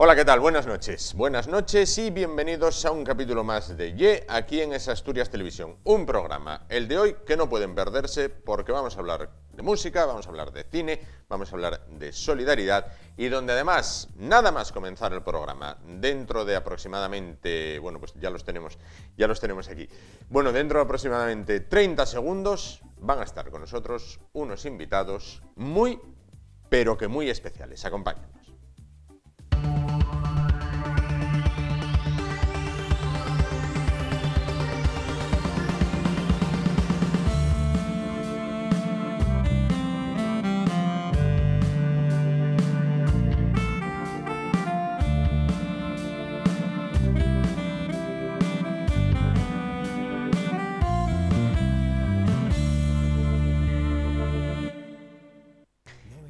Hola, ¿qué tal? Buenas noches y bienvenidos a un capítulo más de Ye, aquí en Es Asturias Televisión. Un programa, el de hoy, que no pueden perderse porque vamos a hablar de música, vamos a hablar de cine, vamos a hablar de solidaridad y donde además, nada más comenzar el programa, dentro de aproximadamente, bueno, pues ya los tenemos aquí. Bueno, dentro de aproximadamente 30 segundos van a estar con nosotros unos invitados muy, pero que muy especiales. Acompáñanos.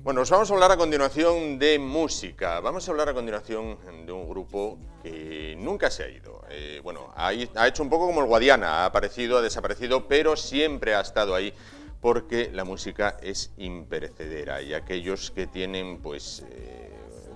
Bueno, os vamos a hablar a continuación de música. Vamos a hablar a continuación de un grupo que nunca se ha ido. Bueno, ha hecho un poco como el Guadiana, ha aparecido, ha desaparecido, pero siempre ha estado ahí porque la música es imperecedera y aquellos que tienen, pues,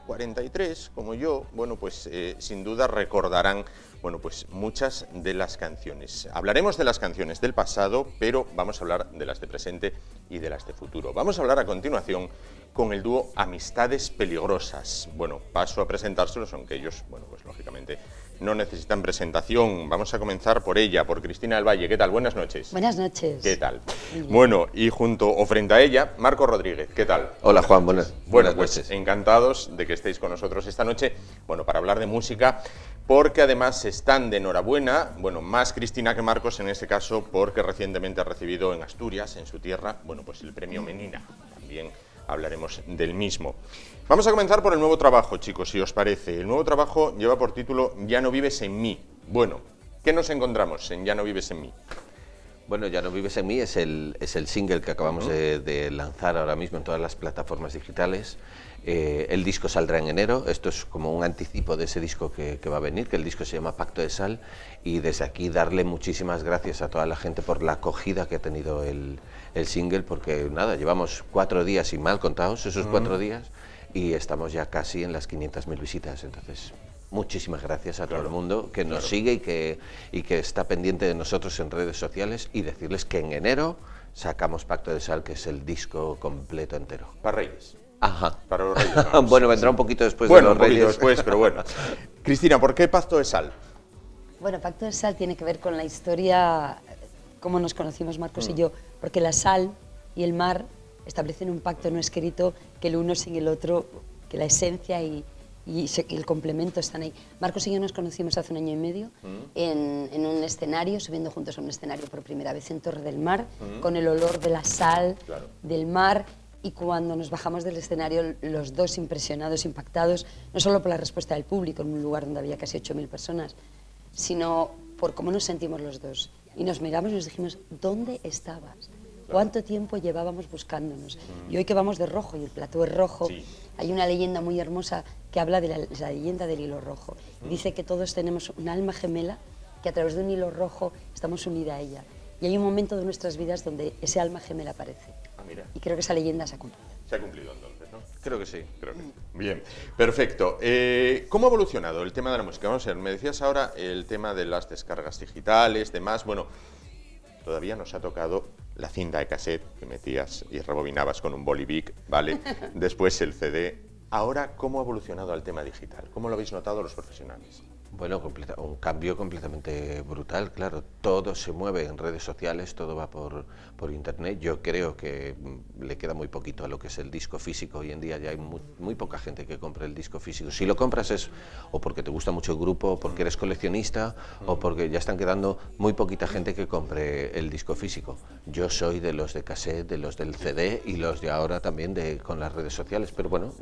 43, como yo, bueno, pues sin duda recordarán, bueno, pues muchas de las canciones. Hablaremos de las canciones del pasado, pero vamos a hablar de las de presente y de las de futuro. Vamos a hablar a continuación con el dúo Amistades Peligrosas. Bueno, paso a presentárselos, aunque ellos, bueno, pues lógicamente no necesitan presentación. Vamos a comenzar por ella, por Cristina del Valle. ¿Qué tal? Buenas noches. Buenas noches. ¿Qué tal? Bueno, y junto o frente a ella, Marco Rodríguez. ¿Qué tal? Hola, Juan, buenas noches. Pues Encantados de que estéis con nosotros esta noche, bueno, para hablar de música, porque además están de enhorabuena, bueno, más Cristina que Marcos en este caso, porque recientemente ha recibido en Asturias, en su tierra, bueno, pues el premio Menina. También hablaremos del mismo. Vamos a comenzar por el nuevo trabajo, chicos, si os parece. El nuevo trabajo lleva por título Ya no vives en mí. Bueno, ¿qué nos encontramos en Ya no vives en mí? Bueno, Ya no vives en mí es el single que acabamos de lanzar ahora mismo en todas las plataformas digitales. El disco saldrá en enero. Esto es como un anticipo de ese disco que va a venir, que el disco se llama Pacto de Sal, y desde aquí darle muchísimas gracias a toda la gente por la acogida que ha tenido el single, porque nada, llevamos 4 días y mal contados esos 4 días y estamos ya casi en las 500.000 visitas, entonces muchísimas gracias a todo el mundo que nos sigue y que está pendiente de nosotros en redes sociales, y decirles que en enero sacamos Pacto de Sal, que es el disco completo entero. Para Reyes. Ajá. Para los Reyes. No, bueno, vendrá un poquito después bueno, de los Reyes. Un poquito después, pero bueno. Cristina, ¿por qué Pacto de Sal? Bueno, Pacto de Sal tiene que ver con la historia, cómo nos conocimos Marcos y yo, porque la sal y el mar establecen un pacto no escrito, que el uno sin el otro, que la esencia y el complemento están ahí. Marcos y yo nos conocimos hace 1 año y medio en un escenario, subiendo juntos a un escenario por primera vez en Torre del Mar, con el olor de la sal, del mar, y cuando nos bajamos del escenario, los dos impresionados, impactados, no solo por la respuesta del público en un lugar donde había casi 8.000 personas, sino por cómo nos sentimos los dos. Y nos miramos y nos dijimos, ¿dónde estabas? ¿Cuánto tiempo llevábamos buscándonos? Y hoy que vamos de rojo y el plató es rojo, hay una leyenda muy hermosa que habla de la leyenda del hilo rojo. Dice que todos tenemos un alma gemela, que a través de un hilo rojo estamos unidas a ella. Y hay un momento de nuestras vidas donde ese alma gemela aparece. Mira. Y creo que esa leyenda se ha cumplido. Se ha cumplido entonces, ¿no? Creo que sí. Creo que sí. Bien, perfecto. ¿Cómo ha evolucionado el tema de la música? Vamos a ver, me decías ahora el tema de las descargas digitales, demás. Bueno, todavía nos ha tocado la cinta de cassette que metías y rebobinabas con un bolivic, ¿vale? Después el CD. Ahora, ¿cómo ha evolucionado el tema digital? ¿Cómo lo habéis notado los profesionales? Bueno, un cambio completamente brutal, claro. Todo se mueve en redes sociales, todo va por internet. Yo creo que le queda muy poquito a lo que es el disco físico. Hoy en día ya hay muy poca gente que compre el disco físico. Si lo compras es o porque te gusta mucho el grupo, o porque eres coleccionista, o porque ya están quedando muy poquita gente que compre el disco físico. Yo soy de los de cassette, de los del CD y los de ahora también con las redes sociales. Pero bueno,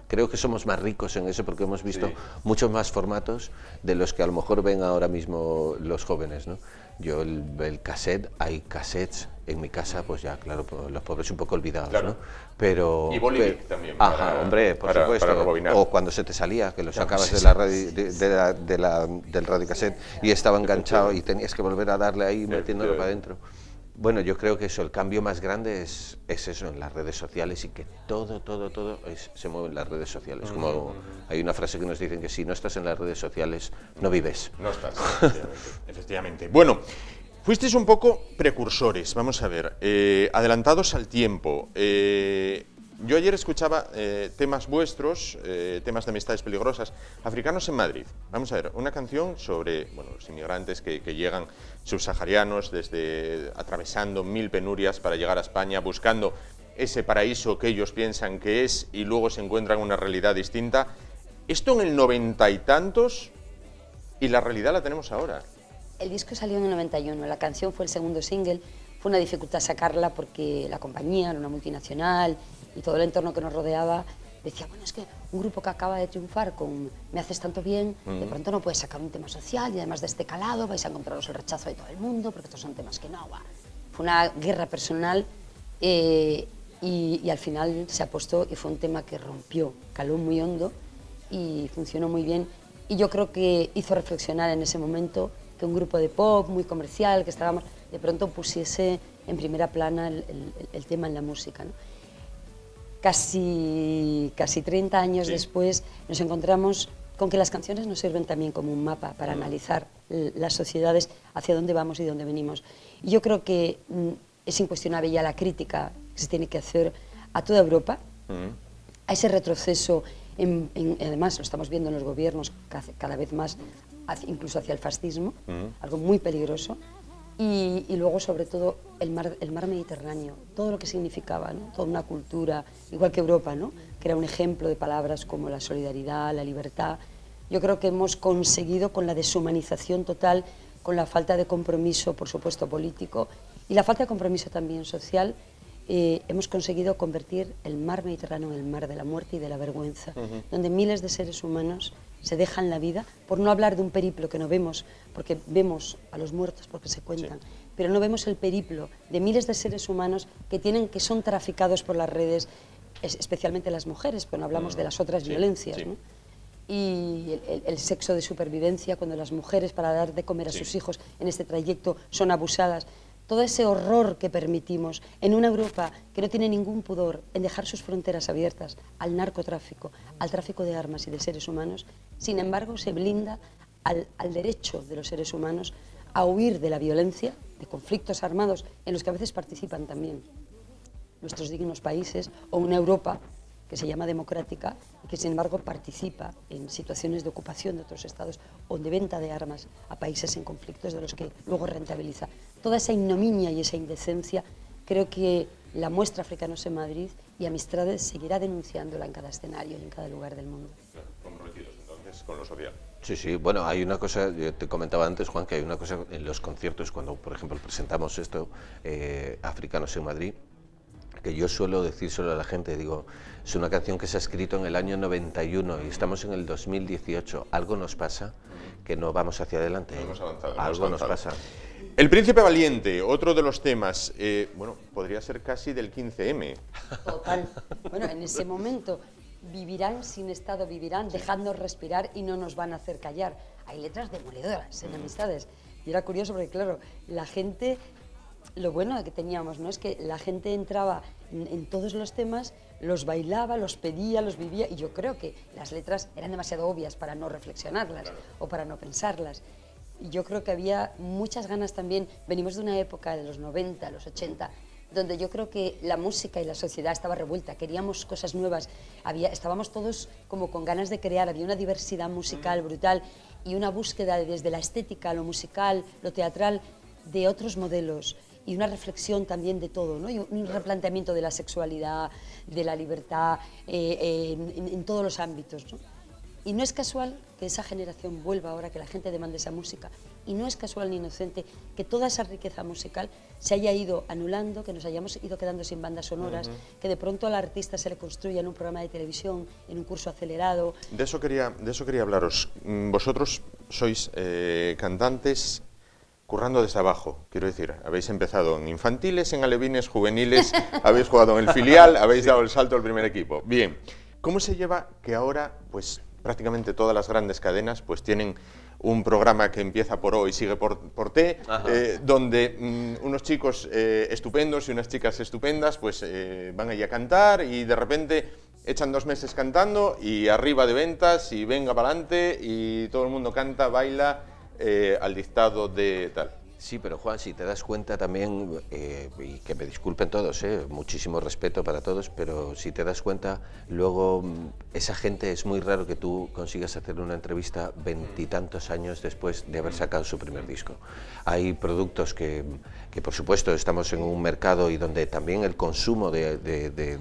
creo que somos más ricos en eso porque hemos visto muchos más formatos de los que a lo mejor ven ahora mismo los jóvenes, ¿no? Yo el cassette, hay cassettes en mi casa, pues ya, claro, los pobres un poco olvidados, ¿no? Pero... Y Bolivic también. Ajá, hombre, por supuesto. Para rebobinar. O cuando se te salía, que lo sacabas de la radio, del radiocassette y estaba enganchado y tenías que volver a darle ahí metiéndolo para adentro. Bueno, yo creo que eso, el cambio más grande es eso, en las redes sociales, y que todo se mueve en las redes sociales. Como hay una frase que nos dicen que si no estás en las redes sociales, no vives. No estás, efectivamente. Bueno, fuisteis un poco precursores, vamos a ver, adelantados al tiempo. Yo ayer escuchaba temas vuestros, temas de amistades peligrosas, Africanos en Madrid. Vamos a ver, una canción sobre los inmigrantes que llegan subsaharianos, atravesando 1000 penurias para llegar a España, buscando ese paraíso que ellos piensan que es y luego se encuentran una realidad distinta. Esto en el 90 y tantos, y la realidad la tenemos ahora. El disco salió en el 91, la canción fue el segundo single. Fue una dificultad sacarla porque la compañía era una multinacional y todo el entorno que nos rodeaba decía, bueno, es que un grupo que acaba de triunfar con Me haces tanto bien, de pronto no puedes sacar un tema social y además de este calado vais a encontraros el rechazo de todo el mundo porque estos son temas que no va. Fue una guerra personal y al final se apostó y fue un tema que rompió, caló muy hondo y funcionó muy bien. Y yo creo que hizo reflexionar en ese momento que un grupo de pop muy comercial, que estábamos, de pronto pusiese en primera plana el tema en la música, ¿no? Casi 30 años después nos encontramos con que las canciones nos sirven también como un mapa para analizar las sociedades, hacia dónde vamos y dónde venimos. Y yo creo que es incuestionable ya la crítica que se tiene que hacer a toda Europa, a ese retroceso, además lo estamos viendo en los gobiernos cada vez más, incluso hacia el fascismo, algo muy peligroso. Y luego, sobre todo, el mar Mediterráneo, todo lo que significaba, ¿no? Toda una cultura, igual que Europa, ¿no? Que era un ejemplo de palabras como la solidaridad, la libertad. Yo creo que hemos conseguido, con la deshumanización total, con la falta de compromiso, por supuesto, político, y la falta de compromiso también social, hemos conseguido convertir el mar Mediterráneo en el mar de la muerte y de la vergüenza, donde miles de seres humanos se dejan la vida, por no hablar de un periplo que no vemos, porque vemos a los muertos porque se cuentan, pero no vemos el periplo de miles de seres humanos que son traficados por las redes, especialmente las mujeres, pero no hablamos de las otras violencias, ¿no? Y el sexo de supervivencia, cuando las mujeres, para dar de comer a sus hijos en este trayecto, son abusadas. Todo ese horror que permitimos en una Europa que no tiene ningún pudor en dejar sus fronteras abiertas al narcotráfico, al tráfico de armas y de seres humanos, sin embargo se blinda al derecho de los seres humanos a huir de la violencia, de conflictos armados en los que a veces participan también nuestros dignos países, o una Europa que se llama democrática y que sin embargo participa en situaciones de ocupación de otros estados o de venta de armas a países en conflictos de los que luego rentabiliza. Toda esa ignominia y esa indecencia, creo que la muestra Africanos en Madrid y Amistades seguirá denunciándola en cada escenario y en cada lugar del mundo. Claro, comprometidos entonces con lo social. Sí, bueno, hay una cosa, yo te comentaba antes, Juan, que hay una cosa en los conciertos, cuando por ejemplo presentamos esto, Africanos en Madrid, que yo suelo decírselo a la gente, digo, es una canción que se ha escrito en el año 91 y estamos en el 2018, algo nos pasa que no vamos hacia adelante, algo nos pasa. El Príncipe Valiente, otro de los temas, podría ser casi del 15M. Total. Bueno, en ese momento vivirán sin Estado, vivirán dejando respirar y no nos van a hacer callar. Hay letras demoledoras en Amistades. Y era curioso porque, claro, la gente... Lo bueno que teníamos, ¿no?, es que la gente entraba en todos los temas, los bailaba, los pedía, los vivía, y yo creo que las letras eran demasiado obvias para no reflexionarlas o para no pensarlas. Y yo creo que había muchas ganas también, venimos de una época de los 90, los 80, donde yo creo que la música y la sociedad estaba revuelta, queríamos cosas nuevas, estábamos todos como con ganas de crear, había una diversidad musical brutal y una búsqueda desde la estética, lo musical, lo teatral, de otros modelos, y una reflexión también de todo, ¿no? Y un replanteamiento de la sexualidad, de la libertad, en todos los ámbitos, ¿no? Y no es casual que esa generación vuelva ahora, que la gente demande esa música, y no es casual ni inocente que toda esa riqueza musical se haya ido anulando, que nos hayamos ido quedando sin bandas sonoras, que de pronto al artista se le construya en un programa de televisión, en un curso acelerado. De eso quería hablaros. Vosotros sois cantantes currando desde abajo, quiero decir, habéis empezado en infantiles, en alevines, juveniles, habéis jugado en el filial, habéis dado el salto al primer equipo. Bien, ¿cómo se lleva que ahora, pues prácticamente todas las grandes cadenas pues tienen un programa que empieza por O y sigue por T, donde unos chicos estupendos y unas chicas estupendas pues van ahí a cantar y de repente echan 2 meses cantando y arriba de ventas y venga para adelante y todo el mundo canta, baila al dictado de tal. Sí, pero Juan, si te das cuenta también, y que me disculpen todos, muchísimo respeto para todos, pero si te das cuenta, luego esa gente, es muy raro que tú consigas hacer una entrevista 20 y tantos años después de haber sacado su primer disco. Hay productos que por supuesto estamos en un mercado y donde también el consumo de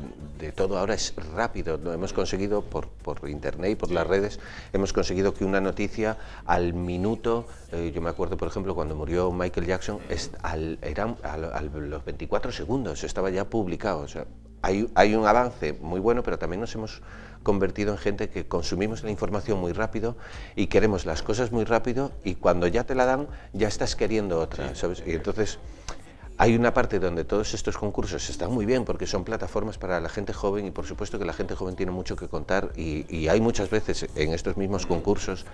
todo ahora es rápido. Hemos conseguido por internet y por las redes, hemos conseguido que una noticia al minuto, yo me acuerdo por ejemplo cuando murió Michael Jackson, eran a los 24 segundos, estaba ya publicado. O sea, hay un avance muy bueno, pero también nos hemos convertido en gente que consumimos la información muy rápido y queremos las cosas muy rápido y cuando ya te la dan, ya estás queriendo otra, ¿sabes? Y entonces hay una parte donde todos estos concursos están muy bien porque son plataformas para la gente joven y por supuesto que la gente joven tiene mucho que contar y hay muchas veces en estos mismos concursos,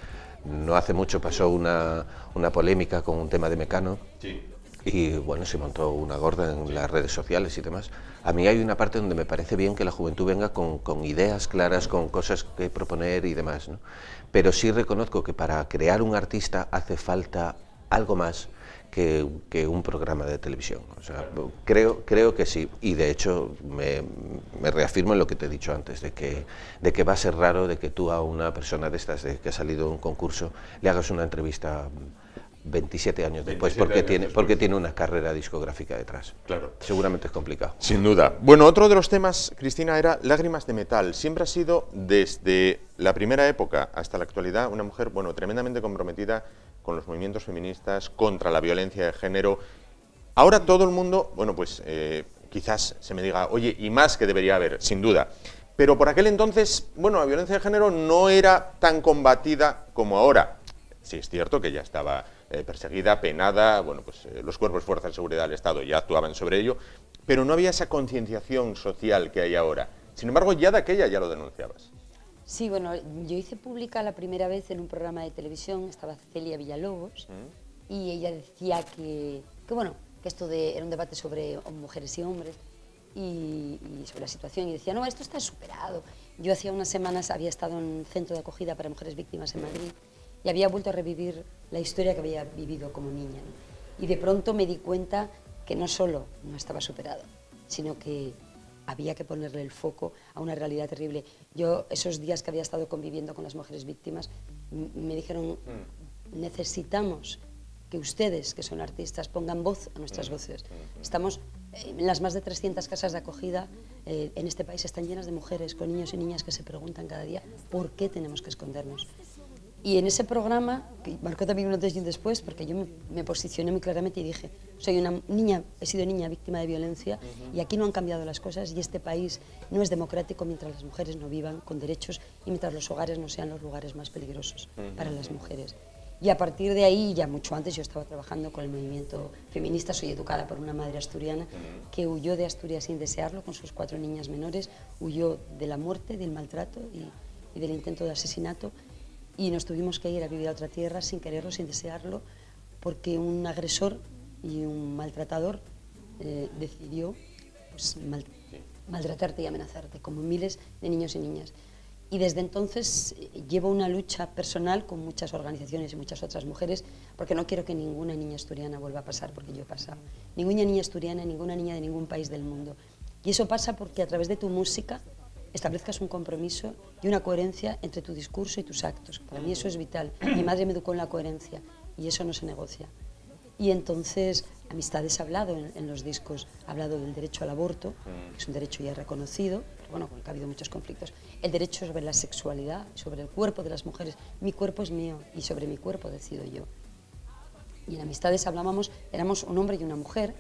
no hace mucho pasó una polémica con un tema de Mecano. Sí. Y bueno, se montó una gorda en las redes sociales y demás. A mí hay una parte donde me parece bien que la juventud venga con ideas claras, con cosas que proponer y demás, ¿no? Pero sí reconozco que para crear un artista hace falta algo más que un programa de televisión. O sea, creo que sí. Y de hecho me reafirmo en lo que te he dicho antes, de que va a ser raro de que tú a una persona de estas que ha salido de un concurso le hagas una entrevista 27 años después, porque tiene una carrera discográfica detrás. Claro. Seguramente es complicado. Sin duda. Bueno, otro de los temas, Cristina, era Lágrimas de Metal. Siempre ha sido, desde la primera época hasta la actualidad, una mujer, bueno, tremendamente comprometida con los movimientos feministas, contra la violencia de género. Ahora todo el mundo, bueno, pues quizás se me diga, oye, y más que debería haber, sin duda. Pero por aquel entonces, bueno, la violencia de género no era tan combatida como ahora. Sí, es cierto que ya estaba perseguida, penada, bueno, pues los cuerpos de fuerza de seguridad del Estado ya actuaban sobre ello, pero no había esa concienciación social que hay ahora. Sin embargo, ya de aquella ya lo denunciabas. Sí, bueno, yo hice pública la primera vez en un programa de televisión, estaba Celia Villalobos, y ella decía que bueno, que esto era un debate sobre mujeres y hombres, y sobre la situación, y decía, no, esto está superado. Yo hacía unas semanas había estado en un centro de acogida para mujeres víctimas en Madrid, y había vuelto a revivir la historia que había vivido como niña, ¿no? Y de pronto me di cuenta que no solo no estaba superado, sino que había que ponerle el foco a una realidad terrible. Yo, esos días que había estado conviviendo con las mujeres víctimas, me dijeron, necesitamos que ustedes, que son artistas, pongan voz a nuestras voces. Estamos, las más de 300 casas de acogida en este país están llenas de mujeres, con niños y niñas que se preguntan cada día, ¿por qué tenemos que escondernos? Y en ese programa, que marcó también un antes y un después, porque yo me posicioné muy claramente y dije, soy una niña, he sido niña víctima de violencia y aquí no han cambiado las cosas y este país no es democrático mientras las mujeres no vivan con derechos y mientras los hogares no sean los lugares más peligrosos para las mujeres. Y a partir de ahí, ya mucho antes, yo estaba trabajando con el movimiento feminista. Soy educada por una madre asturiana que huyó de Asturias sin desearlo, con sus 4 niñas menores, huyó de la muerte, del maltrato y del intento de asesinato. Y nos tuvimos que ir a vivir a otra tierra sin quererlo, sin desearlo, porque un agresor y un maltratador decidió pues, maltratarte y amenazarte, como miles de niños y niñas. Y desde entonces llevo una lucha personal con muchas organizaciones y muchas otras mujeres, porque no quiero que ninguna niña asturiana vuelva a pasar porque yo he pasado. Ninguna niña asturiana, ninguna niña de ningún país del mundo. Y eso pasa porque a través de tu música establezcas un compromiso y una coherencia entre tu discurso y tus actos. Para mí eso es vital. Mi madre me educó en la coherencia y eso no se negocia. Y entonces, Amistades ha hablado en los discos, ha hablado del derecho al aborto, que es un derecho ya reconocido, pero bueno, porque ha habido muchos conflictos. El derecho sobre la sexualidad, sobre el cuerpo de las mujeres. Mi cuerpo es mío y sobre mi cuerpo decido yo. Y en Amistades hablábamos, éramos un hombre y una mujer,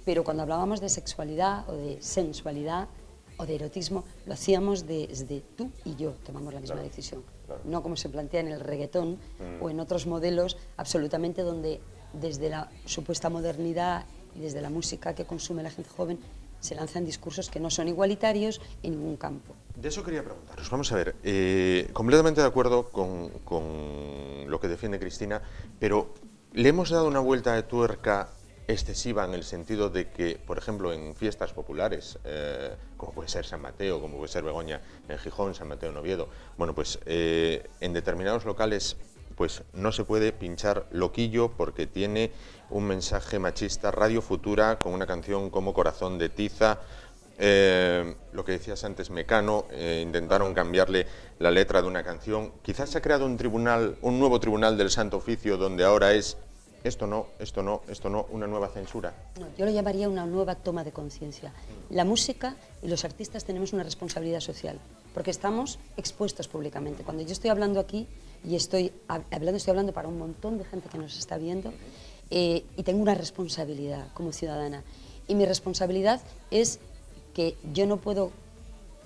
pero cuando hablábamos de sexualidad o de sensualidad, o de erotismo, lo hacíamos desde tú y yo tomamos la misma decisión, no como se plantea en el reggaetón o en otros modelos absolutamente donde desde la supuesta modernidad y desde la música que consume la gente joven se lanzan discursos que no son igualitarios en ningún campo. De eso quería preguntaros. Vamos a ver, completamente de acuerdo con lo que defiende Cristina, pero le hemos dado una vuelta de tuerca excesiva en el sentido de que, por ejemplo, en fiestas populares, como puede ser San Mateo, como puede ser Begoña en Gijón, San Mateo en Oviedo, bueno, pues en determinados locales pues no se puede pinchar Loquillo porque tiene un mensaje machista. Radio Futura, con una canción como Corazón de Tiza, lo que decías antes, Mecano, intentaron cambiarle la letra de una canción. Quizás se ha creado un tribunal, un nuevo tribunal del Santo Oficio, donde ahora es esto no, esto no, esto no, una nueva censura. No, yo lo llamaría una nueva toma de conciencia. La música y los artistas tenemos una responsabilidad social, porque estamos expuestos públicamente. Cuando yo estoy hablando aquí, y estoy hablando para un montón de gente que nos está viendo, y tengo una responsabilidad como ciudadana. Y mi responsabilidad es que yo no puedo,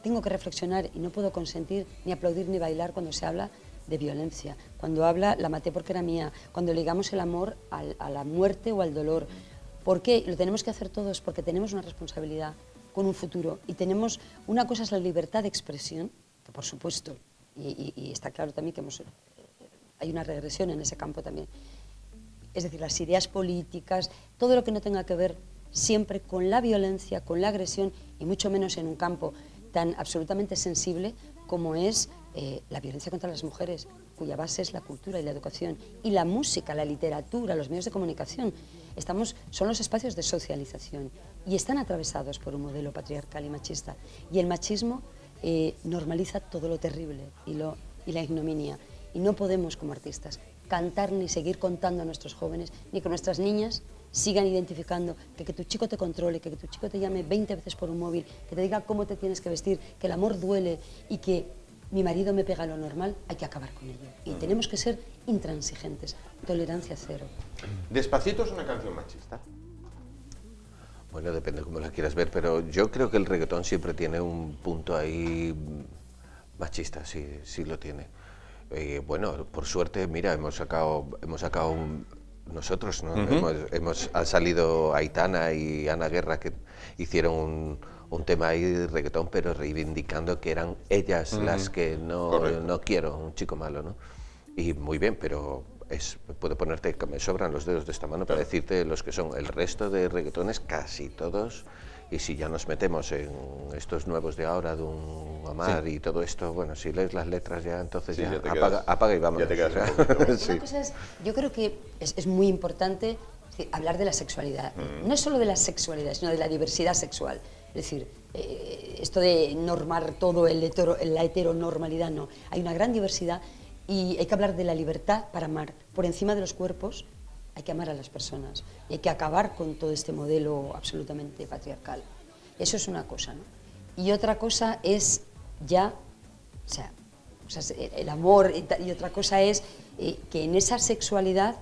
tengo que reflexionar y no puedo consentir ni aplaudir ni bailar cuando se habla de violencia, cuando habla la maté porque era mía, cuando ligamos el amor a la muerte o al dolor. ¿Por qué? Lo tenemos que hacer todos porque tenemos una responsabilidad con un futuro y tenemos, una cosa es la libertad de expresión, que por supuesto, y está claro también que hay una regresión en ese campo también, es decir, las ideas políticas, todo lo que no tenga que ver siempre con la violencia, con la agresión y mucho menos en un campo tan absolutamente sensible como es la violencia contra las mujeres, cuya base es la cultura y la educación, y la música, la literatura, los medios de comunicación. Son los espacios de socialización y están atravesados por un modelo patriarcal y machista. Y el machismo normaliza todo lo terrible y la ignominia. Y no podemos, como artistas, cantar ni seguir contando a nuestros jóvenes, ni que nuestras niñas sigan identificando que tu chico te controle, que tu chico te llame 20 veces por un móvil, que te diga cómo te tienes que vestir, que el amor duele y que mi marido me pega lo normal. Hay que acabar con ello. Y tenemos que ser intransigentes, tolerancia cero. ¿Despacito es una canción machista? Bueno, depende cómo la quieras ver, pero yo creo que el reggaetón siempre tiene un punto ahí machista, sí lo tiene. Bueno, por suerte, mira, hemos sacado nosotros, ¿no? Ha salido Aitana y Ana Guerra, que hicieron un tema ahí de reggaetón, pero reivindicando que eran ellas las que no quiero, un chico malo, ¿no? Y muy bien, pero puedo ponerte, que me sobran los dedos de esta mano para decirte los que son. El resto de reggaetones, casi todos, y si ya nos metemos en estos nuevos de ahora, de un Omar y todo esto, bueno, si lees las letras ya, entonces ya apaga y vámonos. Ya te quedas Una cosa es, yo creo que es muy importante hablar de la sexualidad, no solo de la sexualidad, sino de la diversidad sexual. Es decir, esto de normar todo, la heteronormalidad, no. Hay una gran diversidad y hay que hablar de la libertad para amar. Por encima de los cuerpos hay que amar a las personas y hay que acabar con todo este modelo absolutamente patriarcal. Eso es una cosa, ¿no? Y otra cosa es ya, o sea, el amor, y otra cosa es que en esa sexualidad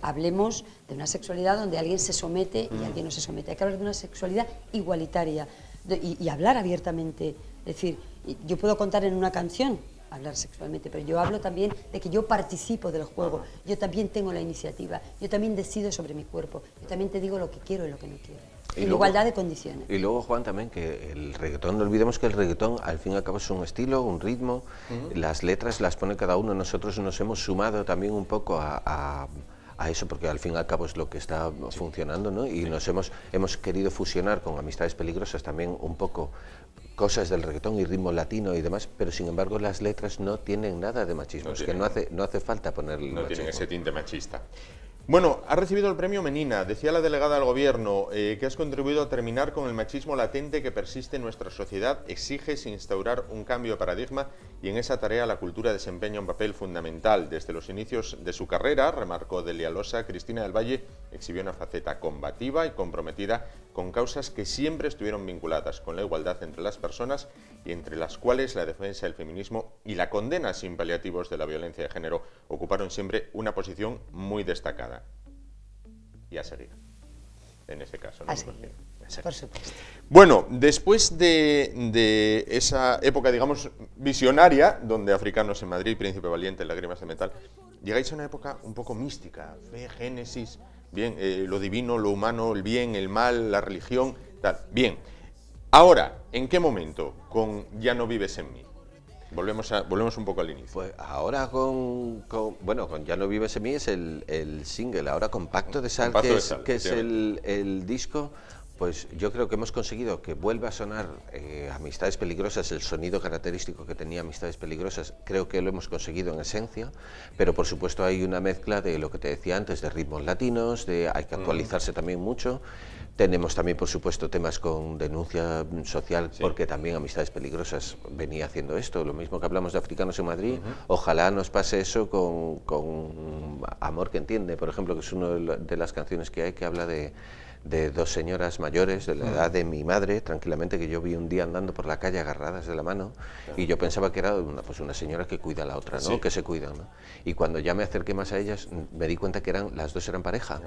hablemos de una sexualidad donde alguien se somete y alguien no se somete. Hay que hablar de una sexualidad igualitaria y hablar abiertamente. Es decir, yo puedo contar en una canción, hablar sexualmente, pero yo hablo también de que yo participo del juego, yo también tengo la iniciativa, yo también decido sobre mi cuerpo, yo también te digo lo que quiero y lo que no quiero. En igualdad de condiciones. Y luego, Juan, también que el reggaetón, no olvidemos que el reggaetón al fin y al cabo es un estilo, un ritmo, las letras las pone cada uno. Nosotros nos hemos sumado también un poco a eso, porque al fin y al cabo es lo que está funcionando, ¿no? Y nos hemos querido fusionar con Amistades Peligrosas también un poco cosas del reggaetón y ritmo latino y demás, pero sin embargo las letras no tienen nada de machismo, no hace falta ponerle no machismo. Tienen ese tinte machista. Bueno, ha recibido el premio Menina. Decía la delegada del Gobierno que has contribuido a terminar con el machismo latente que persiste en nuestra sociedad. Exiges instaurar un cambio de paradigma y en esa tarea la cultura desempeña un papel fundamental. Desde los inicios de su carrera, remarcó Delia Losa, Cristina del Valle exhibió una faceta combativa y comprometida con causas que siempre estuvieron vinculadas con la igualdad entre las personas y entre las cuales la defensa del feminismo y la condena sin paliativos de la violencia de género ocuparon siempre una posición muy destacada. Y a seguir, en ese caso. ¿No? A seguir, por supuesto. Bueno, después de esa época, digamos, visionaria, donde Africanos en Madrid, Príncipe Valiente, Lágrimas de Metal, llegáis a una época un poco mística, fe, génesis, bien, lo divino, lo humano, el bien, el mal, la religión, tal. Bien, Ahora, ¿en qué momento con Ya no vives en mí? Volvemos un poco al inicio. Pues ahora bueno, con Ya no vives en mí es el single, ahora con Pacto de Sal, que es el disco. Pues yo creo que hemos conseguido que vuelva a sonar Amistades Peligrosas, el sonido característico que tenía Amistades Peligrosas, creo que lo hemos conseguido en esencia, pero por supuesto hay una mezcla de lo que te decía antes, de ritmos latinos, hay que actualizarse también mucho. Tenemos también, por supuesto, temas con denuncia social, porque también Amistades Peligrosas venía haciendo esto, lo mismo que hablamos de Africanos en Madrid. Ojalá nos pase eso con Amor que entiende, por ejemplo, que es una de las canciones que hay, que habla de dos señoras mayores de la edad de mi madre, tranquilamente, que yo vi un día andando por la calle agarradas de la mano, y yo pensaba que era una señora que cuida a la otra, ¿no? Que se cuidan, ¿no? Y cuando ya me acerqué más a ellas, me di cuenta que las dos eran pareja,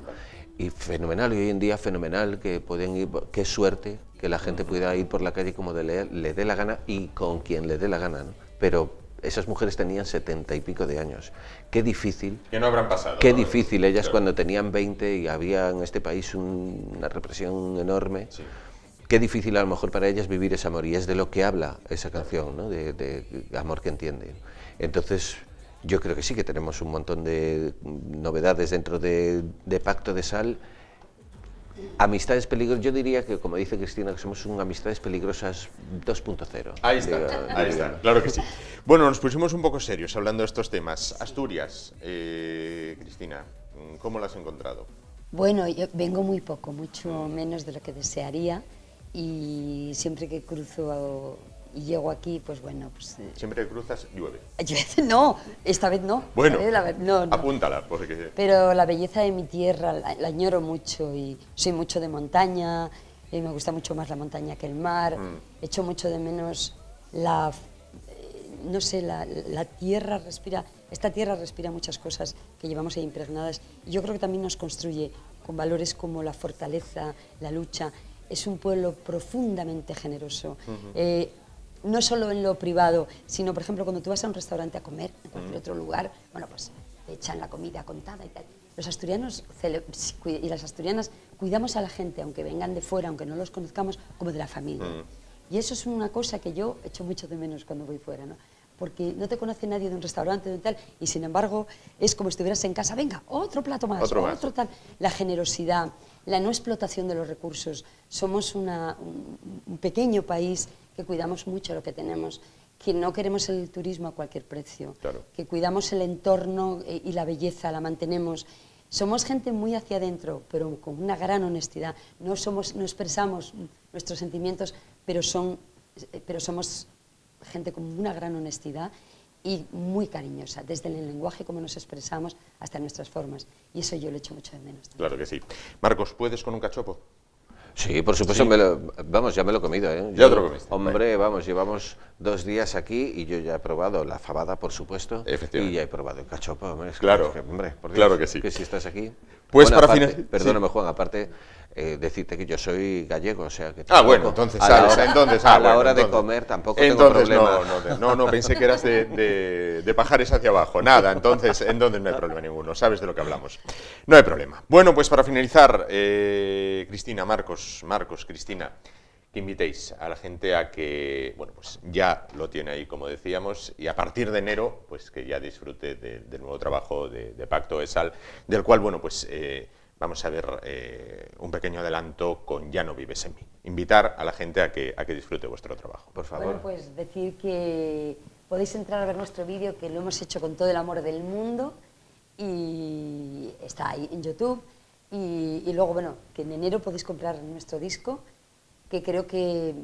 y fenomenal, y hoy en día fenomenal que pueden ir, qué suerte que la gente pueda ir por la calle como le dé la gana y con quien le dé la gana, ¿no? Pero esas mujeres tenían 70 y pico de años. Qué difícil. Que no habrán pasado. Qué difícil ellas cuando tenían 20 y había en este país una represión enorme. Sí. Qué difícil a lo mejor para ellas vivir ese amor. Y es de lo que habla esa canción, ¿no? De Amor que entiende. Entonces, yo creo que sí, que tenemos un montón de novedades dentro de Pacto de Sal. Amistades Peligrosas, yo diría que, como dice Cristina, que somos un Amistades Peligrosas 2.0. Ahí está, ahí está, claro que sí. Bueno, nos pusimos un poco serios hablando de estos temas. Asturias, Cristina, ¿cómo la has encontrado? Bueno, yo vengo muy poco, mucho menos de lo que desearía, y siempre que cruzo y llego aquí, pues bueno, pues... Siempre que cruzas, llueve. No, esta vez no. Bueno, no. Apúntala, porque... Pero la belleza de mi tierra la añoro mucho, y soy mucho de montaña, y me gusta mucho más la montaña que el mar. Echo mucho de menos no sé, la tierra respira... Esta tierra respira muchas cosas que llevamos ahí impregnadas, y yo creo que también nos construye con valores como la fortaleza, la lucha. Es un pueblo profundamente generoso. No solo en lo privado, sino, por ejemplo, cuando tú vas a un restaurante a comer, en cualquier otro lugar, bueno, pues te echan la comida contada y tal. Los asturianos y las asturianas cuidamos a la gente, aunque vengan de fuera, aunque no los conozcamos, como de la familia. Y eso es una cosa que yo echo mucho de menos cuando voy fuera, ¿no? Porque no te conoce nadie de un restaurante de tal, y sin embargo es como si estuvieras en casa, venga, otro plato más, otro tal. La generosidad, la no explotación de los recursos. Somos un pequeño país que cuidamos mucho lo que tenemos, que no queremos el turismo a cualquier precio, que cuidamos el entorno y la belleza, la mantenemos. Somos gente muy hacia adentro, pero con una gran honestidad. No expresamos nuestros sentimientos, pero somos gente con una gran honestidad y muy cariñosa, desde el lenguaje, como nos expresamos, hasta nuestras formas. Y eso yo lo echo mucho de menos también. Claro que sí. Marcos, ¿puedes con un cachopo? Sí, por supuesto, sí. Vamos, ya me lo he comido, ¿eh? Ya te lo comiste. Hombre, vamos, llevamos 2 días aquí y yo ya he probado la fabada, por supuesto, y ya he probado el cachopo. Hombre, claro, hombre, por Dios, claro que sí. Que si estás aquí... Pues bueno, para finalizar... Perdóname, Juan, aparte, decirte que yo soy gallego, o sea que... bueno, entonces a la hora de comer tampoco tengo problema. No, pensé que eras de Pajares hacia abajo. Nada, entonces no hay problema ninguno, sabes de lo que hablamos. No hay problema. Bueno, pues para finalizar, Cristina, Marcos, Cristina, que invitéis a la gente a que, bueno, pues ya lo tiene ahí, como decíamos, y a partir de enero, pues que ya disfrute del nuevo trabajo de Pacto de Sal, del cual, bueno, pues vamos a ver un pequeño adelanto con Ya no vives en mí. Invitar a la gente a que disfrute vuestro trabajo, por favor. Bueno, pues decir que podéis entrar a ver nuestro vídeo, que lo hemos hecho con todo el amor del mundo, y está ahí en YouTube, y luego, bueno, que en enero podéis comprar nuestro disco, que creo que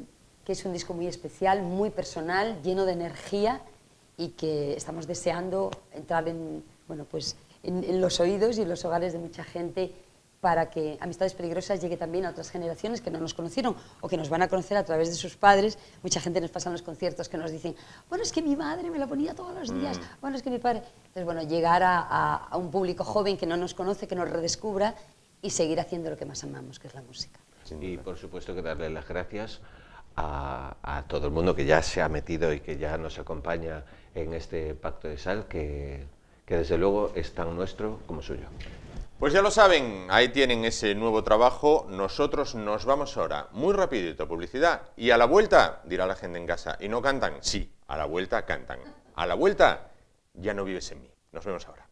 es un disco muy especial, muy personal, lleno de energía, y que estamos deseando entrar en los oídos y en los hogares de mucha gente, para que Amistades Peligrosas llegue también a otras generaciones que no nos conocieron o que nos van a conocer a través de sus padres. Mucha gente nos pasa en los conciertos que nos dicen, bueno, es que mi madre me lo ponía todos los días, bueno, es que mi padre... Entonces, bueno, llegar a un público joven que no nos conoce, que nos redescubra, y seguir haciendo lo que más amamos, que es la música. Y por supuesto que darle las gracias a todo el mundo que ya se ha metido y que ya nos acompaña en este Pacto de Sal, que desde luego es tan nuestro como suyo. Pues ya lo saben, ahí tienen ese nuevo trabajo. Nosotros nos vamos ahora, muy rapidito, publicidad. Y a la vuelta, dirá la gente en casa, ¿y no cantan? Sí, a la vuelta cantan. A la vuelta, Ya no vives en mí. Nos vemos ahora.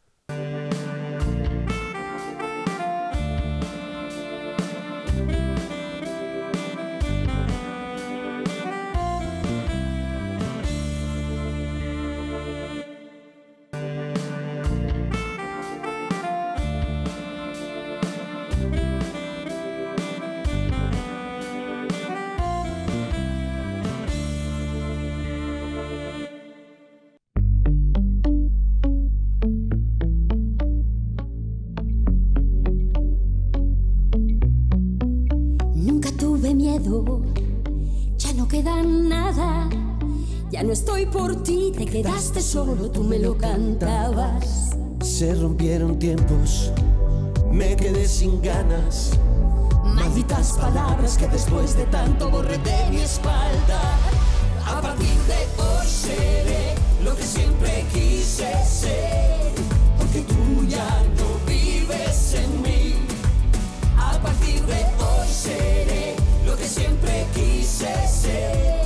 Ya no queda nada, ya no estoy por ti, te quedaste solo, tú me lo cantabas. Se rompieron tiempos, me quedé sin ganas. Malditas palabras que después de tanto borré de mi espalda. A partir de hoy seré lo que siempre quise ser, porque tú ya no vives en mí. A partir de hoy seré lo que siempre quise ser,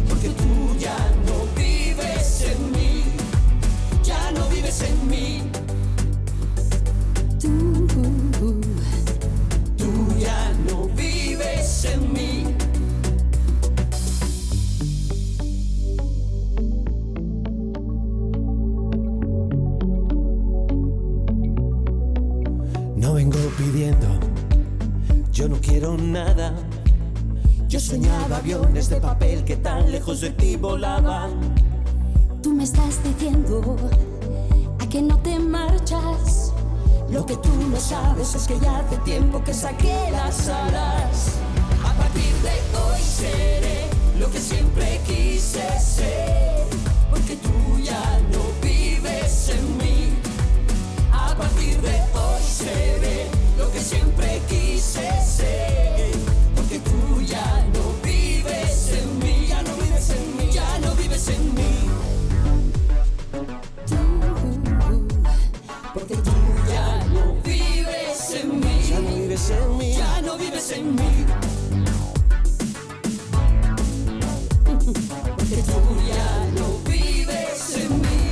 porque tú ya no vives en mí, ya no vives en mí. Tú ya no vives en mí. No vengo pidiendo, yo no quiero nada. Yo soñaba aviones de papel que tan lejos de ti volaban. Tú me estás diciendo a que no te marchas. Lo que tú no sabes es que ya hace tiempo que saqué las alas. A partir de hoy seré lo que siempre quise ser, porque tú ya no vives en mí. A partir de hoy seré lo que siempre quise ser, porque tú ya no vives en mí, ya no vives en mí, ya no vives en mí. Porque tú ya no vives en mí, Ya no vives en mí, ya no vives en mí. Porque tú ya no vives en mí.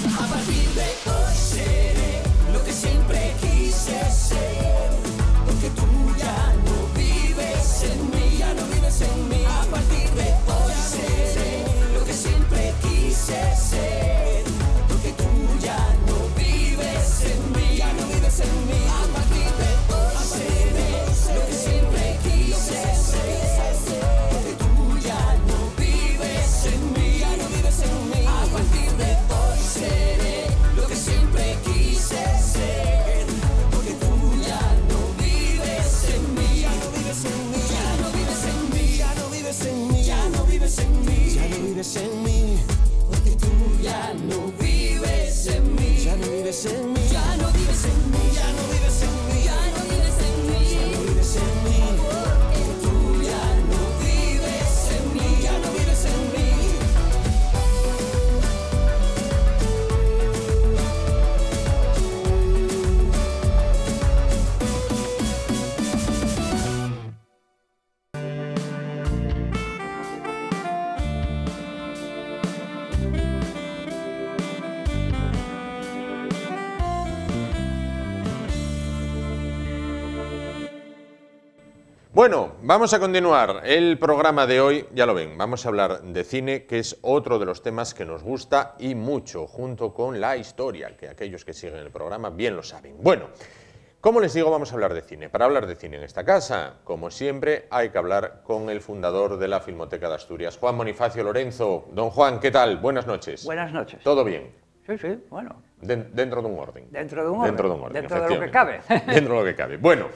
A partir de hoy seré lo que siempre quise ser, porque tú ya no vives en mí, ya no vives en mí. A partir de hoy seré lo que siempre quise ser, porque tú ya no vives en mí, ya no vives en mí. A partir de hoy seré lo que siempre quise ser, porque tú ya no vives en mí, ya no vives en mí. A partir de hoy seré lo que siempre quise ser, porque tú ya no vives en mí, ya no vives en mí, ya no vives en mí, ya no vives en mí, ya no vives en mí, ya no vives en mí, porque tú ya no vives en mí, ya no vives en mí, ya no vives en mí, ya no vives en mí, ya no vives en mí, ya no vives en mí. porque tú ya no vives en mí, ya no vives en mí. Bueno, vamos a continuar el programa de hoy, ya lo ven, vamos a hablar de cine, que es otro de los temas que nos gusta y mucho, junto con la historia, que aquellos que siguen el programa bien lo saben. Bueno, como les digo, vamos a hablar de cine. Para hablar de cine en esta casa, como siempre, hay que hablar con el fundador de la Filmoteca de Asturias, Juan Bonifacio Lorenzo. Don Juan, ¿qué tal? Buenas noches. Buenas noches. ¿Todo bien? Sí, sí, bueno. Dentro de un orden. Dentro de un orden. Dentro de un orden, Dentro de lo que cabe. Dentro de lo que cabe. Bueno,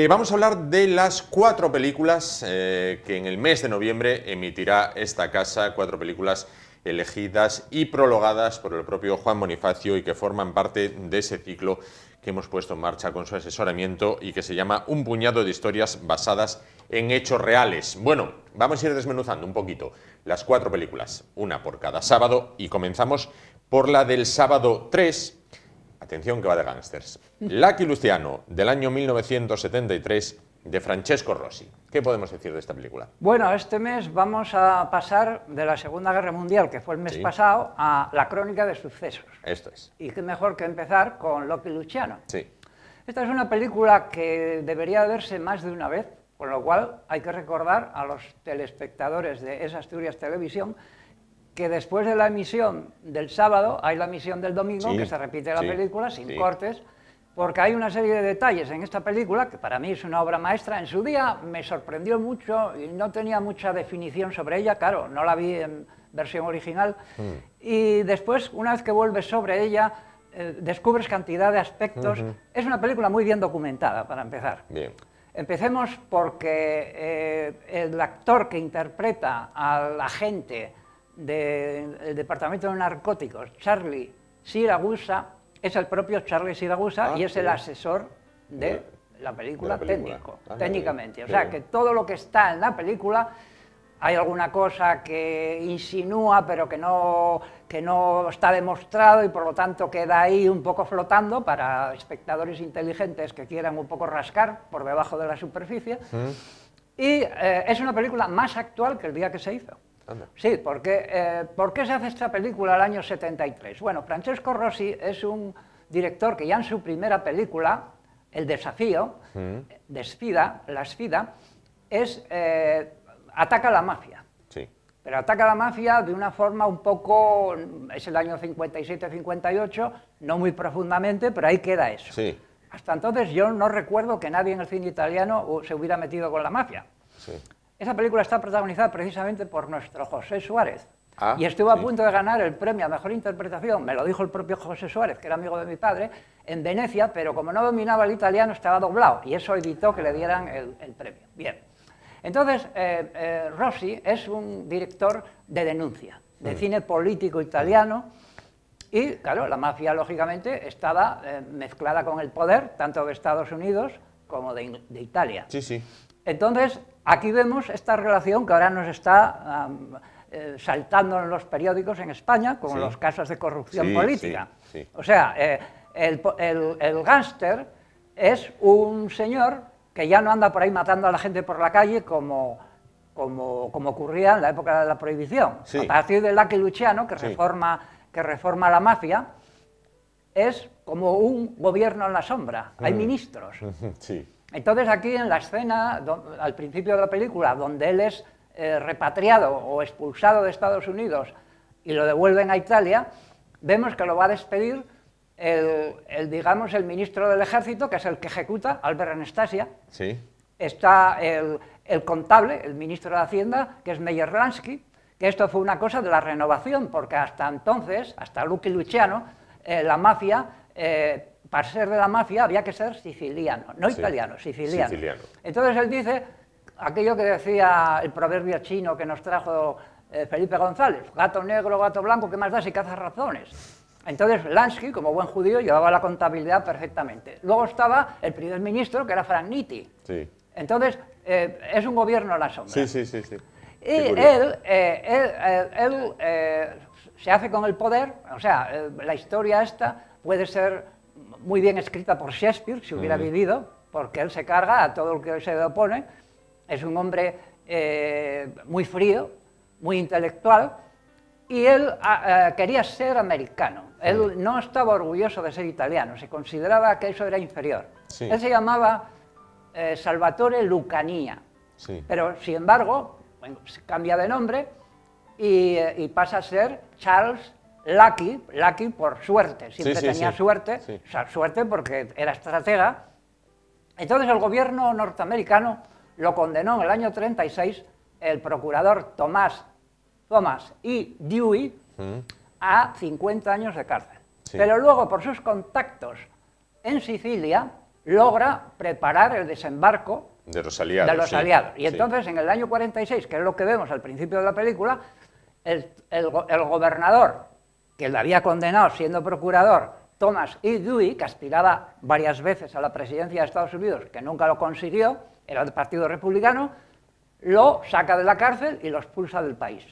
vamos a hablar de las 4 películas que en el mes de noviembre emitirá esta casa, 4 películas elegidas y prologadas por el propio Juan Bonifacio y que forman parte de ese ciclo que hemos puesto en marcha con su asesoramiento y que se llama Un puñado de historias basadas en hechos reales. Bueno, vamos a ir desmenuzando un poquito las 4 películas, una por cada sábado, y comenzamos por la del sábado 3, Atención que va de gángsters. Lucky Luciano, del año 1973, de Francesco Rosi. ¿Qué podemos decir de esta película? Bueno, este mes vamos a pasar de la Segunda Guerra Mundial, que fue el mes pasado, a la crónica de sucesos. Esto es. Y qué mejor que empezar con Lucky Luciano. Sí. Esta es una película que debería verse más de una vez, con lo cual hay que recordar a los telespectadores de esa Asturias Televisión que después de la emisión del sábado hay la emisión del domingo, que se repite la película sin cortes, porque hay una serie de detalles en esta película que para mí es una obra maestra. En su día me sorprendió mucho y no tenía mucha definición sobre ella, claro, no la vi en versión original, y después, una vez que vuelves sobre ella, descubres cantidad de aspectos. Es una película muy bien documentada, para empezar. Bien. Empecemos porque el actor que interpreta al agente del Departamento de Narcóticos, Charlie Siragusa, es el propio Charlie Siragusa y es el asesor de la película, técnicamente. O sea, que todo lo que está en la película, hay alguna cosa que insinúa, pero que no está demostrado y por lo tanto queda ahí un poco flotando para espectadores inteligentes que quieran un poco rascar por debajo de la superficie. Y es una película más actual que el día que se hizo. Sí, porque ¿por qué se hace esta película el año 73? Bueno, Francesco Rosi es un director que ya en su primera película, El desafío, La Sfida, ataca a la mafia. Sí. Pero ataca a la mafia de una forma un poco, es el año 57-58, no muy profundamente, pero ahí queda eso. Sí. Hasta entonces yo no recuerdo que nadie en el cine italiano se hubiera metido con la mafia. Sí. Esa película está protagonizada precisamente por nuestro José Suárez. Y estuvo a punto de ganar el premio a Mejor Interpretación, me lo dijo el propio José Suárez, que era amigo de mi padre, en Venecia, pero como no dominaba el italiano estaba doblado, y eso evitó que le dieran el premio. Bien. Entonces, Rosi es un director de denuncia, de cine político italiano, y claro, la mafia, lógicamente, estaba mezclada con el poder, tanto de Estados Unidos como de Italia. Sí, sí. Entonces, aquí vemos esta relación que ahora nos está saltando en los periódicos en España, con los casos de corrupción política. O sea, el gángster es un señor que ya no anda por ahí matando a la gente por la calle como ocurría en la época de la prohibición. A partir de Lucky Luciano, que reforma la mafia, es como un gobierno en la sombra, hay ministros. Sí. Entonces aquí en la escena, al principio de la película, donde él es repatriado o expulsado de Estados Unidos y lo devuelven a Italia, vemos que lo va a despedir digamos, el ministro del Ejército, que es el que ejecuta, Albert Anastasia. Sí. Está el contable, el ministro de Hacienda, que es Meyer Lansky, que esto fue una cosa de la renovación, porque hasta entonces, hasta Lucky Luciano, la mafia, para ser de la mafia había que ser siciliano, no italiano, siciliano. Entonces él dice aquello que decía el proverbio chino que nos trajo Felipe González, gato negro, gato blanco, ¿qué más da si cazas razones? Entonces Lansky, como buen judío, llevaba la contabilidad perfectamente. Luego estaba el primer ministro, que era Frank Nitti. Sí. Entonces, es un gobierno a la sombra. Sí. Y él se hace con el poder, o sea, la historia esta puede ser muy bien escrita por Shakespeare, si hubiera vivido, porque él se carga a todo el que se le opone. Es un hombre muy frío, muy intelectual, y él quería ser americano. Él no estaba orgulloso de ser italiano, se consideraba que eso era inferior. Él se llamaba Salvatore Lucania, pero sin embargo se cambia de nombre y pasa a ser Charles Lucky por suerte, siempre tenía suerte, o sea, suerte porque era estratega. Entonces el gobierno norteamericano lo condenó en el año 36, el procurador Thomas E. Dewey, a 50 años de cárcel. Pero luego, por sus contactos en Sicilia, logra preparar el desembarco de los aliados. Y entonces, en el año 46, que es lo que vemos al principio de la película, el gobernador, que le había condenado siendo procurador, Thomas E. Dewey, que aspiraba varias veces a la presidencia de Estados Unidos, que nunca lo consiguió, era del Partido Republicano, lo saca de la cárcel y lo expulsa del país.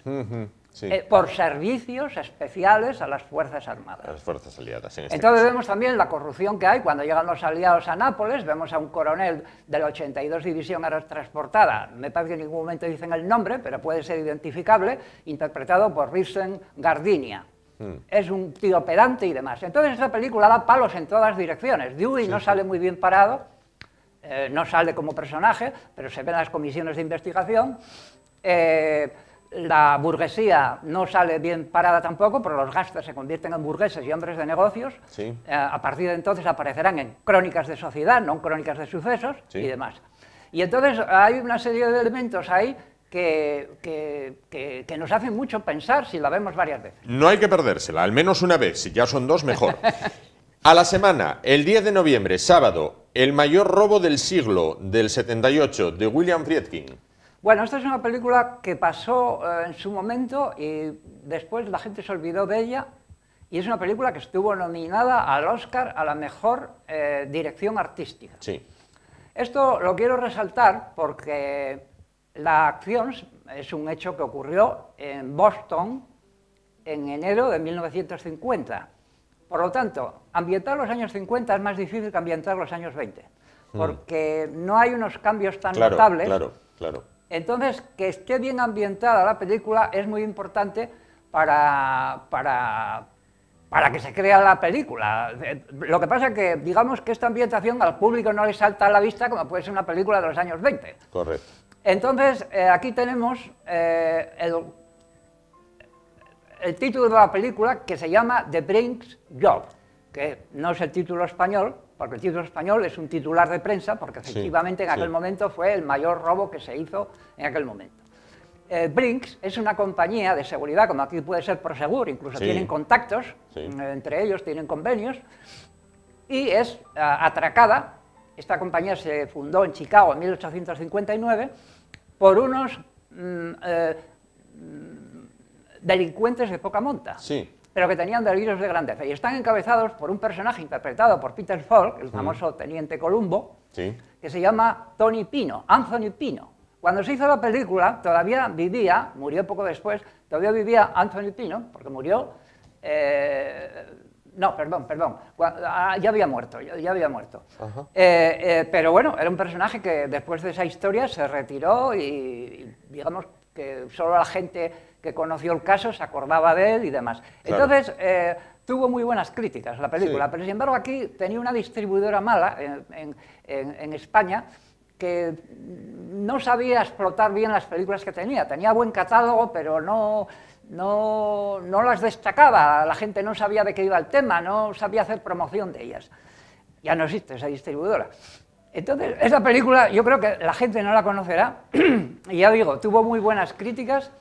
Sí. por servicios especiales a las Fuerzas Armadas. A las Fuerzas Aliadas, en este Entonces caso. vemos también la corrupción que hay cuando llegan los aliados a Nápoles, vemos a un coronel de la 82 División Aerotransportada, me parece que en ningún momento dicen el nombre, pero puede ser identificable, interpretado por Vincent Gardinia. Es un tío pedante y demás. Entonces esta película da palos en todas direcciones. Dewey no sale muy bien parado, no sale como personaje, pero se ven las comisiones de investigación. La burguesía no sale bien parada tampoco, pero los gángsters se convierten en burgueses y hombres de negocios. Sí. A partir de entonces aparecerán en crónicas de sociedad, no en crónicas de sucesos Sí. y demás. Y entonces hay una serie de elementos ahí que nos hacen mucho pensar si la vemos varias veces. No hay que perdérsela, al menos una vez, si ya son dos, mejor. A la semana, el 10 de noviembre, sábado, el mayor robo del siglo del 78 de William Friedkin. Bueno, esta es una película que pasó en su momento y después la gente se olvidó de ella, y es una película que estuvo nominada al Oscar a la mejor dirección artística. Sí. Esto lo quiero resaltar porque la acción es un hecho que ocurrió en Boston en enero de 1950. Por lo tanto, ambientar los años 50 es más difícil que ambientar los años 20, porque no hay unos cambios tan Claro, notables. claro. Entonces, que esté bien ambientada la película es muy importante para que se crea la película. Lo que pasa es que, digamos que esta ambientación al público no le salta a la vista como puede ser una película de los años 20. Correcto. Entonces, aquí tenemos el título de la película, que se llama The Brinks Job, que no es el título español, porque el título español es un titular de prensa, porque efectivamente en aquel momento fue el mayor robo que se hizo en aquel momento. Brinks es una compañía de seguridad, como aquí puede ser Prosegur, incluso tienen contactos, entre ellos tienen convenios, y es atracada. Esta compañía se fundó en Chicago en 1859 por unos delincuentes de poca monta, pero que tenían delirios de grandeza, y están encabezados por un personaje interpretado por Peter Falk, el famoso teniente Columbo, que se llama Tony Pino, Anthony Pino. Cuando se hizo la película, todavía vivía, murió poco después, todavía vivía Anthony Pino, porque murió... no, perdón, ya había muerto, pero bueno, era un personaje que después de esa historia se retiró y digamos que solo la gente que conoció el caso se acordaba de él y demás. Claro. Entonces, tuvo muy buenas críticas la película, pero sin embargo aquí tenía una distribuidora mala en España que no sabía explotar bien las películas que tenía. Tenía buen catálogo, pero no las destacaba, la gente no sabía de qué iba el tema, no sabía hacer promoción de ellas. Ya no existe esa distribuidora. Entonces, esa película yo creo que la gente no la conocerá, y ya digo, tuvo muy buenas críticas,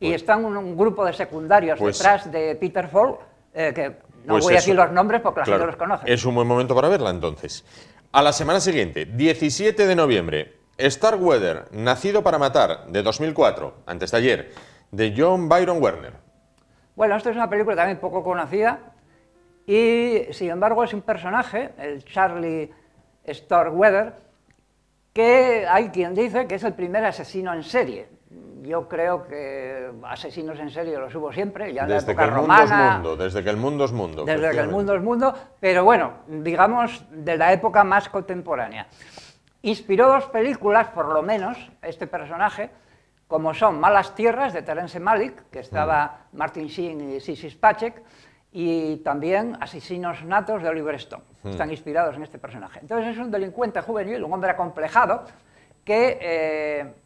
y están un grupo de secundarios detrás de Peter Falk, que no voy a decir los nombres porque la gente los conoce. Es un buen momento para verla, entonces. A la semana siguiente, 17 de noviembre, Starkweather, Nacido para Matar, de 2004, antes de ayer, de John Byron Werner. Bueno, esto es una película también poco conocida y, sin embargo, es un personaje, el Charlie Starkweather, que hay quien dice que es el primer asesino en serie. Yo creo que asesinos en serie los hubo siempre, ya en la época romana. Desde que el mundo es mundo. Desde que el mundo es mundo, pero bueno, digamos de la época más contemporánea. Inspiró dos películas, por lo menos, este personaje, como son Malas Tierras, de Terence Malick, que estaba Martin Sheen y Sissy Spacek, y también Asesinos Natos, de Oliver Stone. Están inspirados en este personaje. Entonces es un delincuente juvenil, un hombre acomplejado, que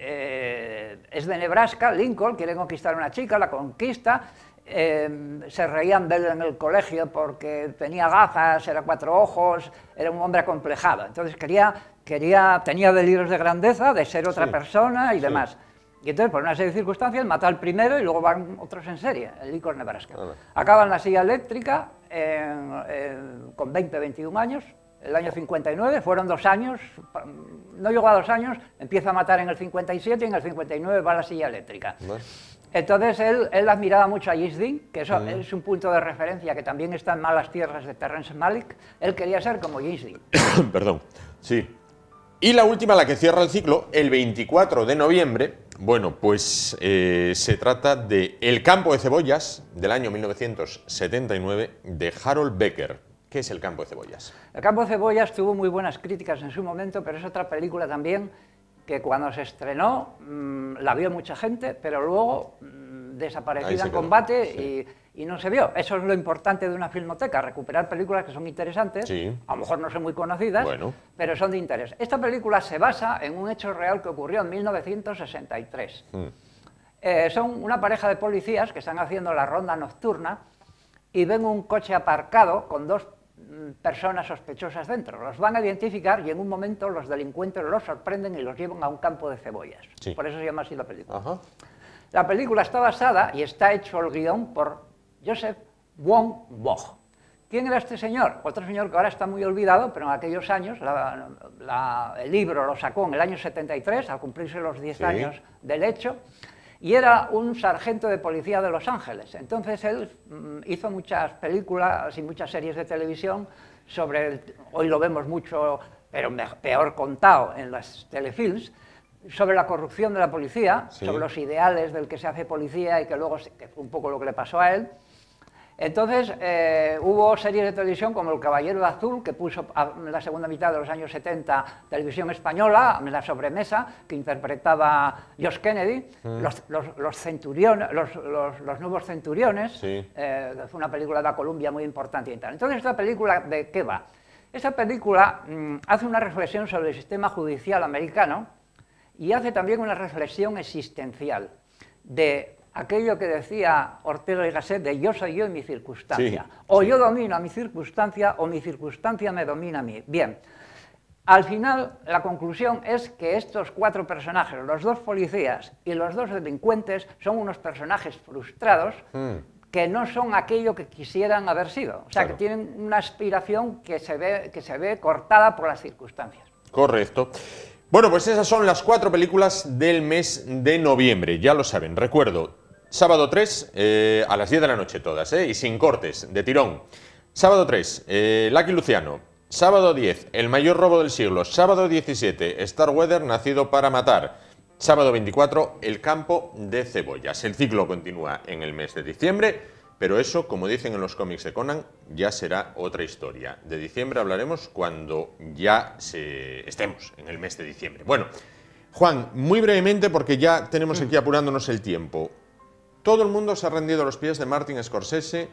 es de Nebraska, Lincoln, quiere conquistar a una chica, la conquista, se reían de él en el colegio porque tenía gafas, era cuatro ojos, era un hombre acomplejado. Entonces tenía delirios de grandeza, de ser otra persona y demás. Y entonces, por una serie de circunstancias, mata al primero y luego van otros en serie, en Lincoln, Nebraska. Acaba en la silla eléctrica con 20, 21 años, el año 59, fueron 2 años, no llegó a 2 años, empieza a matar en el 57 y en el 59 va a la silla eléctrica. Entonces él admiraba mucho a James Dean, que eso es un punto de referencia que también está en Malas Tierras, de Terence Malick. Él quería ser como James Dean. Perdón, sí. Y la última, la que cierra el ciclo, el 24 de noviembre, bueno, pues se trata de El campo de cebollas, del año 1979, de Harold Becker. ¿Qué es El campo de cebollas? El campo de cebollas tuvo muy buenas críticas en su momento, pero es otra película también que cuando se estrenó la vio mucha gente, pero luego desaparecida en combate sí. y no se vio. Eso es lo importante de una filmoteca, recuperar películas que son interesantes, sí. A lo mejor no son muy conocidas, bueno, pero son de interés. Esta película se basa en un hecho real que ocurrió en 1963. Son una pareja de policías que están haciendo la ronda nocturna y ven un coche aparcado con dos personas sospechosas dentro. Los van a identificar y en un momento los delincuentes los sorprenden y los llevan a un campo de cebollas. Sí. Por eso se llama así la película. Ajá. La película está basada y está hecho el guión por Joseph Wong-Bog. ¿Quién era este señor? Otro señor que ahora está muy olvidado, pero en aquellos años, el libro lo sacó en el año 73, al cumplirse los 10 sí. años del hecho, y era un sargento de policía de Los Ángeles. Entonces él hizo muchas películas y muchas series de televisión sobre, hoy lo vemos mucho, pero peor contado en las telefilms, sobre la corrupción de la policía, sí. sobre los ideales del que se hace policía y que luego, que fue un poco lo que le pasó a él. Entonces hubo series de televisión como El Caballero de Azul, que puso en la segunda mitad de los años 70 televisión española, en La Sobremesa, que interpretaba Josh Kennedy, los centuriones, los nuevos centuriones, sí. Fue una película de la Columbia muy importante y tal. Entonces, ¿esta película de qué va? Esta película hace una reflexión sobre el sistema judicial americano y hace también una reflexión existencial de aquello que decía Ortega y Gasset de yo soy yo y mi circunstancia. Sí, o sí. yo domino a mi circunstancia o mi circunstancia me domina a mí. Bien, al final la conclusión es que estos cuatro personajes, los dos policías y los dos delincuentes, son unos personajes frustrados que no son aquello que quisieran haber sido. O sea, claro. que tienen una aspiración que se ve cortada por las circunstancias. Correcto. Bueno, pues esas son las 4 películas del mes de noviembre, ya lo saben. Recuerdo, sábado 3 a las 10 de la noche todas, y sin cortes, de tirón. Sábado 3, Lucky Luciano. Sábado 10, El mayor robo del siglo. Sábado 17, Starweather, Nacido para matar. Sábado 24, El campo de cebollas. El ciclo continúa en el mes de diciembre. Pero eso, como dicen en los cómics de Conan, ya será otra historia. De diciembre hablaremos cuando ya estemos en el mes de diciembre. Bueno, Juan, muy brevemente, porque ya tenemos aquí apurándonos el tiempo. Todo el mundo se ha rendido a los pies de Martin Scorsese,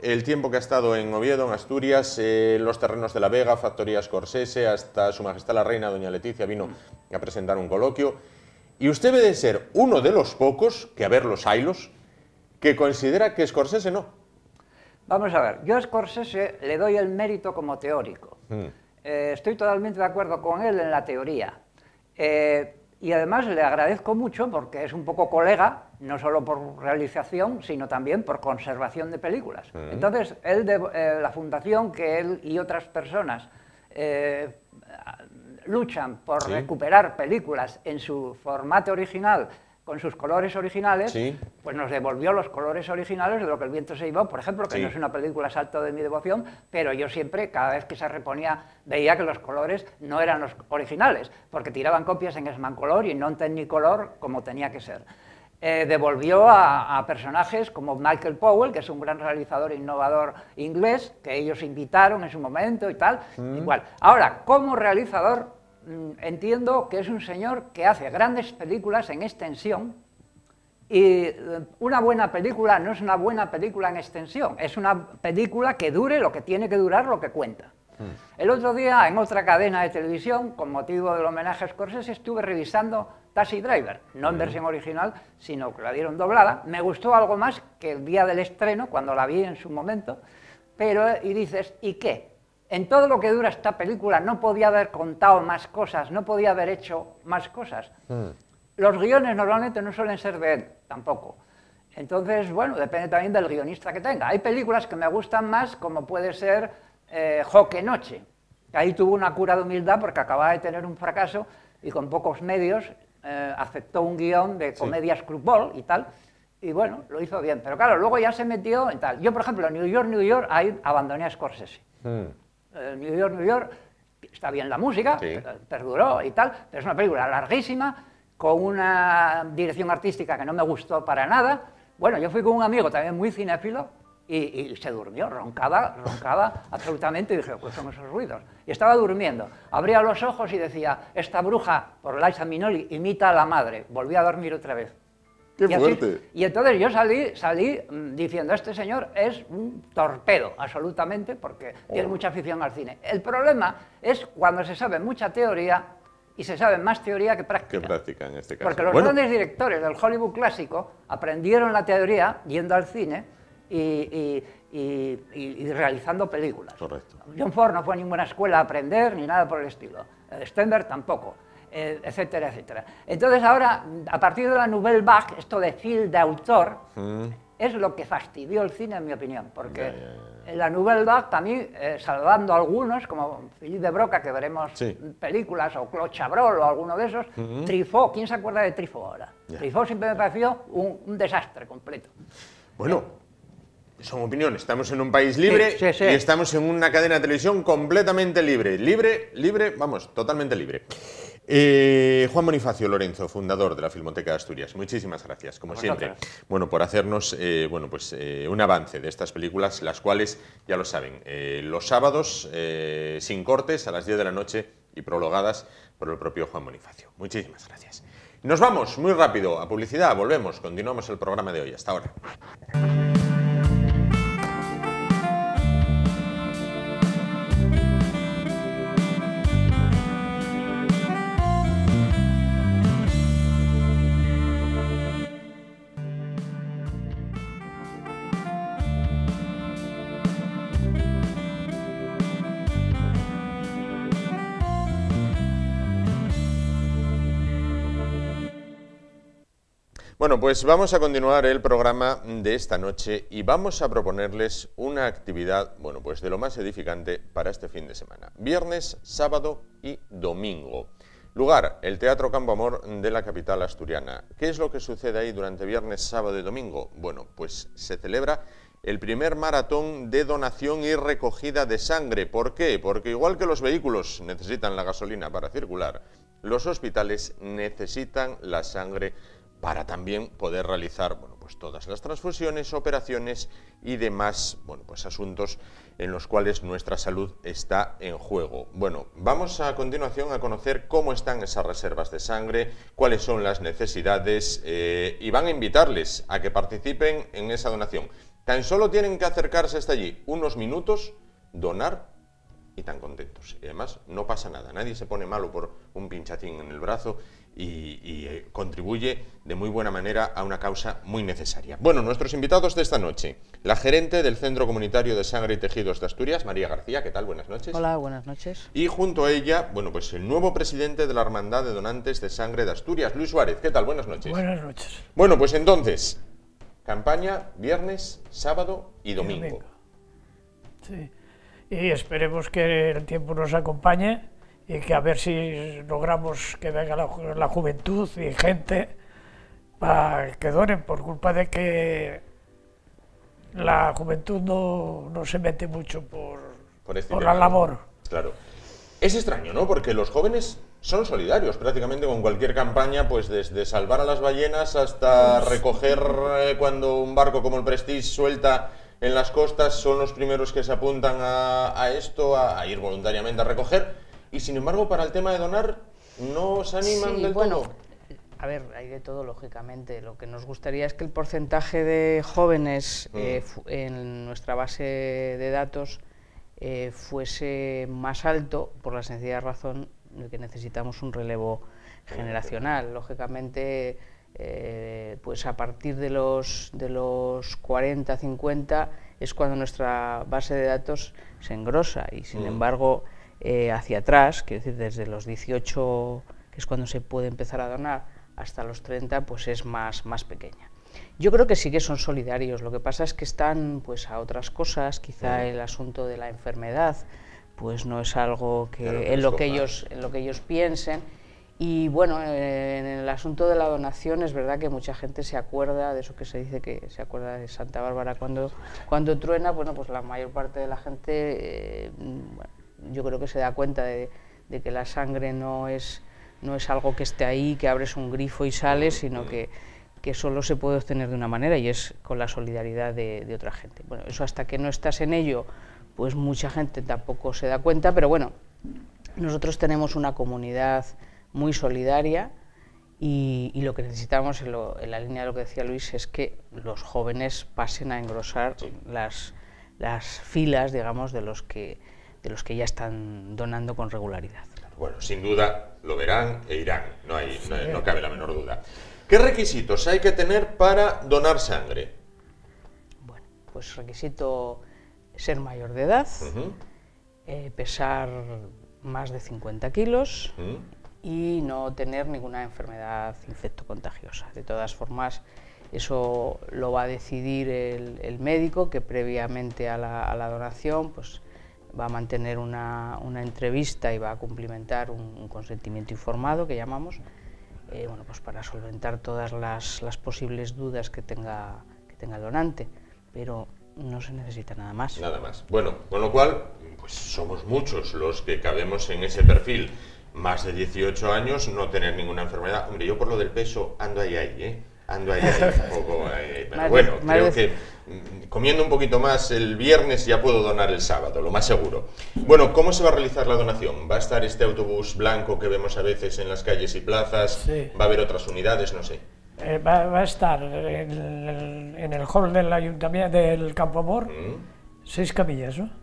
el tiempo que ha estado en Oviedo, en Asturias, los terrenos de La Vega, Factoría Scorsese, hasta Su Majestad la Reina, doña Leticia, vino a presentar un coloquio. Y usted debe de ser uno de los pocos, que a ver los haylos, que considera que Scorsese no. Vamos a ver, yo a Scorsese le doy el mérito como teórico. Estoy totalmente de acuerdo con él en la teoría. Y además le agradezco mucho porque es un poco colega, no solo por realización, sino también por conservación de películas. Entonces, la fundación que él y otras personas luchan por recuperar películas en su formato original, con sus colores originales, pues nos devolvió los colores originales de Lo que el viento se llevó, por ejemplo, que no es una película salto de mi devoción, pero yo siempre, cada vez que se reponía, veía que los colores no eran los originales, porque tiraban copias en Esmancolor y no en Technicolor como tenía que ser. Devolvió a personajes como Michael Powell, que es un gran realizador e innovador inglés, que ellos invitaron en su momento y tal, igual. Ahora, como realizador, entiendo que es un señor que hace grandes películas en extensión y una buena película no es una buena película en extensión, es una película que dure lo que tiene que durar, lo que cuenta. El otro día, en otra cadena de televisión, con motivo del homenaje a Scorsese, estuve revisando Taxi Driver, no en versión original, sino que la dieron doblada. Me gustó algo más que el día del estreno, cuando la vi en su momento, pero, y dices, ¿y qué? En todo lo que dura esta película no podía haber contado más cosas, no podía haber hecho más cosas. Los guiones normalmente no suelen ser de él, tampoco. Entonces, bueno, depende también del guionista que tenga. Hay películas que me gustan más, como puede ser Joque Noche, que ahí tuvo una cura de humildad porque acababa de tener un fracaso y con pocos medios aceptó un guión de comedia screwball y tal, y bueno, lo hizo bien. Pero claro, luego ya se metió en tal. Yo, por ejemplo, New York, ahí abandoné a Scorsese. New York, está bien la música, Sí. perduró y tal, pero es una película larguísima, con una dirección artística que no me gustó para nada. Bueno, yo fui con un amigo también muy cinéfilo y se durmió, roncaba absolutamente, y dije, pues son esos ruidos. Y estaba durmiendo, abría los ojos y decía, esta bruja, por Liza Minnelli, imita a la madre. Volví a dormir otra vez. ¡Qué Y así, fuerte! y entonces yo salí diciendo, este señor es un torpedo, absolutamente, porque tiene mucha afición al cine. El problema es cuando se sabe mucha teoría y se sabe más teoría que práctica. Qué práctica en este caso. Porque los Bueno, grandes directores del Hollywood clásico aprendieron la teoría yendo al cine y realizando películas. Correcto. John Ford no fue a ninguna escuela a aprender ni nada por el estilo. Stenberg tampoco. Etcétera, etcétera. Entonces ahora, a partir de la Nouvelle Vague, esto de fil de autor, es lo que fastidió el cine, en mi opinión, porque en la Nouvelle Vague también, salvando a algunos, como Philippe de Broca, que veremos Sí. películas, o Claude Chabrol, o alguno de esos, Truffaut, ¿quién se acuerda de Truffaut ahora? Truffaut siempre me pareció un desastre completo. Bueno, son opiniones. Estamos en un país libre Sí, sí, sí. y estamos en una cadena de televisión completamente libre. Libre, vamos, totalmente libre. Juan Bonifacio Lorenzo, fundador de la Filmoteca de Asturias, muchísimas gracias, como siempre, bueno, por hacernos un avance de estas películas, las cuales, ya lo saben, los sábados sin cortes a las 10 de la noche y prologadas por el propio Juan Bonifacio. Muchísimas gracias. Nos vamos muy rápido a publicidad, volvemos, continuamos el programa de hoy. Hasta ahora. Bueno, pues vamos a continuar el programa de esta noche y vamos a proponerles una actividad, bueno, pues de lo más edificante para este fin de semana. Viernes, sábado y domingo. Lugar, el Teatro Campo Amor de la capital asturiana. ¿Qué es lo que sucede ahí durante viernes, sábado y domingo? Bueno, pues se celebra el primer maratón de donación y recogida de sangre. ¿Por qué? Porque igual que los vehículos necesitan la gasolina para circular, los hospitales necesitan la sangre para también poder realizar, bueno, pues todas las transfusiones, operaciones y demás, bueno, pues asuntos en los cuales nuestra salud está en juego. Bueno, vamos a continuación a conocer cómo están esas reservas de sangre, cuáles son las necesidades y van a invitarles a que participen en esa donación. Tan solo tienen que acercarse hasta allí unos minutos, donar y tan contentos. Y además no pasa nada, nadie se pone malo por un pinchacín en el brazo y contribuye de muy buena manera a una causa muy necesaria. Bueno, nuestros invitados de esta noche, la gerente del Centro Comunitario de Sangre y Tejidos de Asturias, María García, ¿qué tal? Buenas noches. Hola, buenas noches. Y junto a ella, bueno, pues el nuevo presidente de la Hermandad de Donantes de Sangre de Asturias, Luis Suárez, ¿qué tal? Buenas noches. Buenas noches. Bueno, pues entonces, campaña viernes, sábado y domingo. Sí. Y esperemos que el tiempo nos acompañe y que a ver si logramos que venga la juventud y gente para que donen, por culpa de que la juventud no se mete mucho por la labor. Claro. Es extraño, ¿no? Porque los jóvenes son solidarios prácticamente con cualquier campaña, pues desde salvar a las ballenas hasta recoger cuando un barco como el Prestige suelta en las costas, son los primeros que se apuntan a esto, a ir voluntariamente a recoger, y sin embargo para el tema de donar no se animan del todo. A ver, hay de todo, lógicamente. Lo que nos gustaría es que el porcentaje de jóvenes en nuestra base de datos fuese más alto, por la sencilla razón de que necesitamos un relevo generacional. Lógicamente, pues a partir de los 40, 50 es cuando nuestra base de datos se engrosa y sin embargo hacia atrás, quiero decir desde los 18, que es cuando se puede empezar a donar, hasta los 30 pues es más pequeña. Yo creo que sí que son solidarios, lo que pasa es que están pues a otras cosas, quizá el asunto de la enfermedad pues no es algo que, claro, en lo que ellos piensen. Y bueno, en el asunto de la donación es verdad que mucha gente se acuerda de eso que se dice, que se acuerda de Santa Bárbara cuando truena. Bueno, pues la mayor parte de la gente yo creo que se da cuenta de que la sangre no es algo que esté ahí, que abres un grifo y sales, sino que solo se puede obtener de una manera, y es con la solidaridad de otra gente. Bueno, eso hasta que no estás en ello, pues mucha gente tampoco se da cuenta, pero bueno, nosotros tenemos una comunidad muy solidaria, y lo que necesitamos en la línea de lo que decía Luis es que los jóvenes pasen a engrosar las filas, digamos, de los que ya están donando con regularidad. Bueno, sin duda lo verán e irán, no cabe la menor duda. ¿Qué requisitos hay que tener para donar sangre? Bueno, pues requisito ser mayor de edad, pesar más de 50 kilos y no tener ninguna enfermedad infectocontagiosa. De todas formas, eso lo va a decidir el médico, que previamente a la donación pues va a mantener una entrevista y va a cumplimentar un consentimiento informado, que llamamos, bueno, pues para solventar todas las posibles dudas que tenga el donante, pero no se necesita nada más. Nada más. Bueno, con lo cual, pues somos muchos los que cabemos en ese perfil. Más de 18 años, no tener ninguna enfermedad. Hombre, yo por lo del peso ando ahí, ando ahí un poco, pero bueno, creo que comiendo un poquito más el viernes ya puedo donar el sábado, lo más seguro. Bueno, ¿cómo se va a realizar la donación? ¿Va a estar este autobús blanco que vemos a veces en las calles y plazas? Sí. ¿Va a haber otras unidades? No sé. Va a estar en el hall del ayuntamiento del Campo Amor, 6 camillas, ¿no?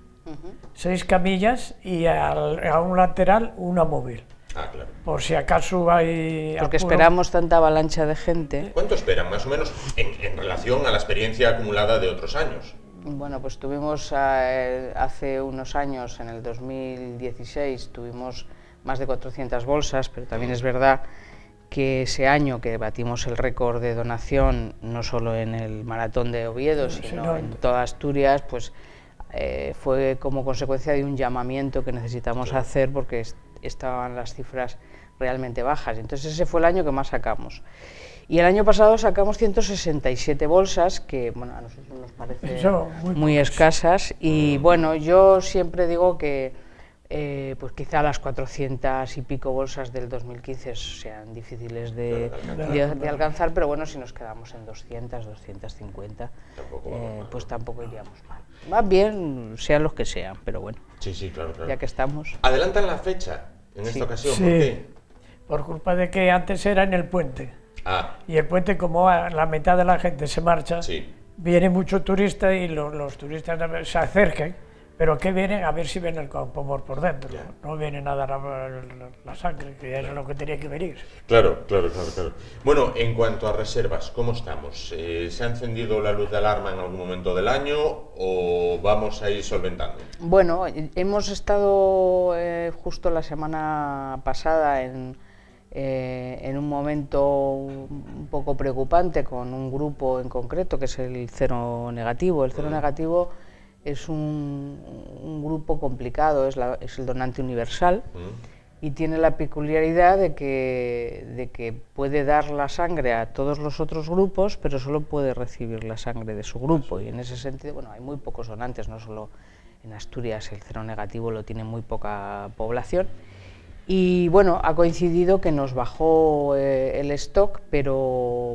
6 camillas y a un lateral una móvil. Ah, claro. Por si acaso hay... Porque esperamos tanta avalancha de gente. ¿Cuánto esperan, más o menos, en relación a la experiencia acumulada de otros años? Bueno, pues tuvimos hace unos años, en el 2016, tuvimos más de 400 bolsas, pero también es verdad que ese año que batimos el récord de donación, no solo en el maratón de Oviedo, sino en toda Asturias, pues fue como consecuencia de un llamamiento que necesitamos hacer, porque estaban las cifras realmente bajas. Entonces ese fue el año que más sacamos. Y el año pasado sacamos 167 bolsas, que bueno, a nosotros nos parecen muy escasas. Y bueno, yo siempre digo que pues quizá las 400 y pico bolsas del 2015 sean difíciles de alcanzar, pero bueno, si nos quedamos en 200, 250, pues tampoco iríamos mal. Más bien, sean los que sean, pero bueno, sí, claro. Ya que estamos. ¿Adelantan la fecha en esta ocasión? Sí. ¿Por qué? Por culpa de que antes era en el puente. Y el puente, como la mitad de la gente se marcha, viene mucho turista y los turistas se acercan, pero que vienen a ver si ven el Campo Amor por dentro. No vienen a dar la sangre, que es lo que tenía que venir. Claro. Bueno, en cuanto a reservas, ¿cómo estamos? ¿Se ha encendido la luz de alarma en algún momento del año o vamos a ir solventando? Bueno, hemos estado justo la semana pasada en un momento un poco preocupante con un grupo en concreto, que es el cero negativo. El cero negativo es un grupo complicado, es el donante universal, y tiene la peculiaridad de que puede dar la sangre a todos los otros grupos, pero solo puede recibir la sangre de su grupo. Y en ese sentido, bueno, hay muy pocos donantes, no solo en Asturias, el cero negativo lo tiene muy poca población. Y bueno, ha coincidido que nos bajó el stock, pero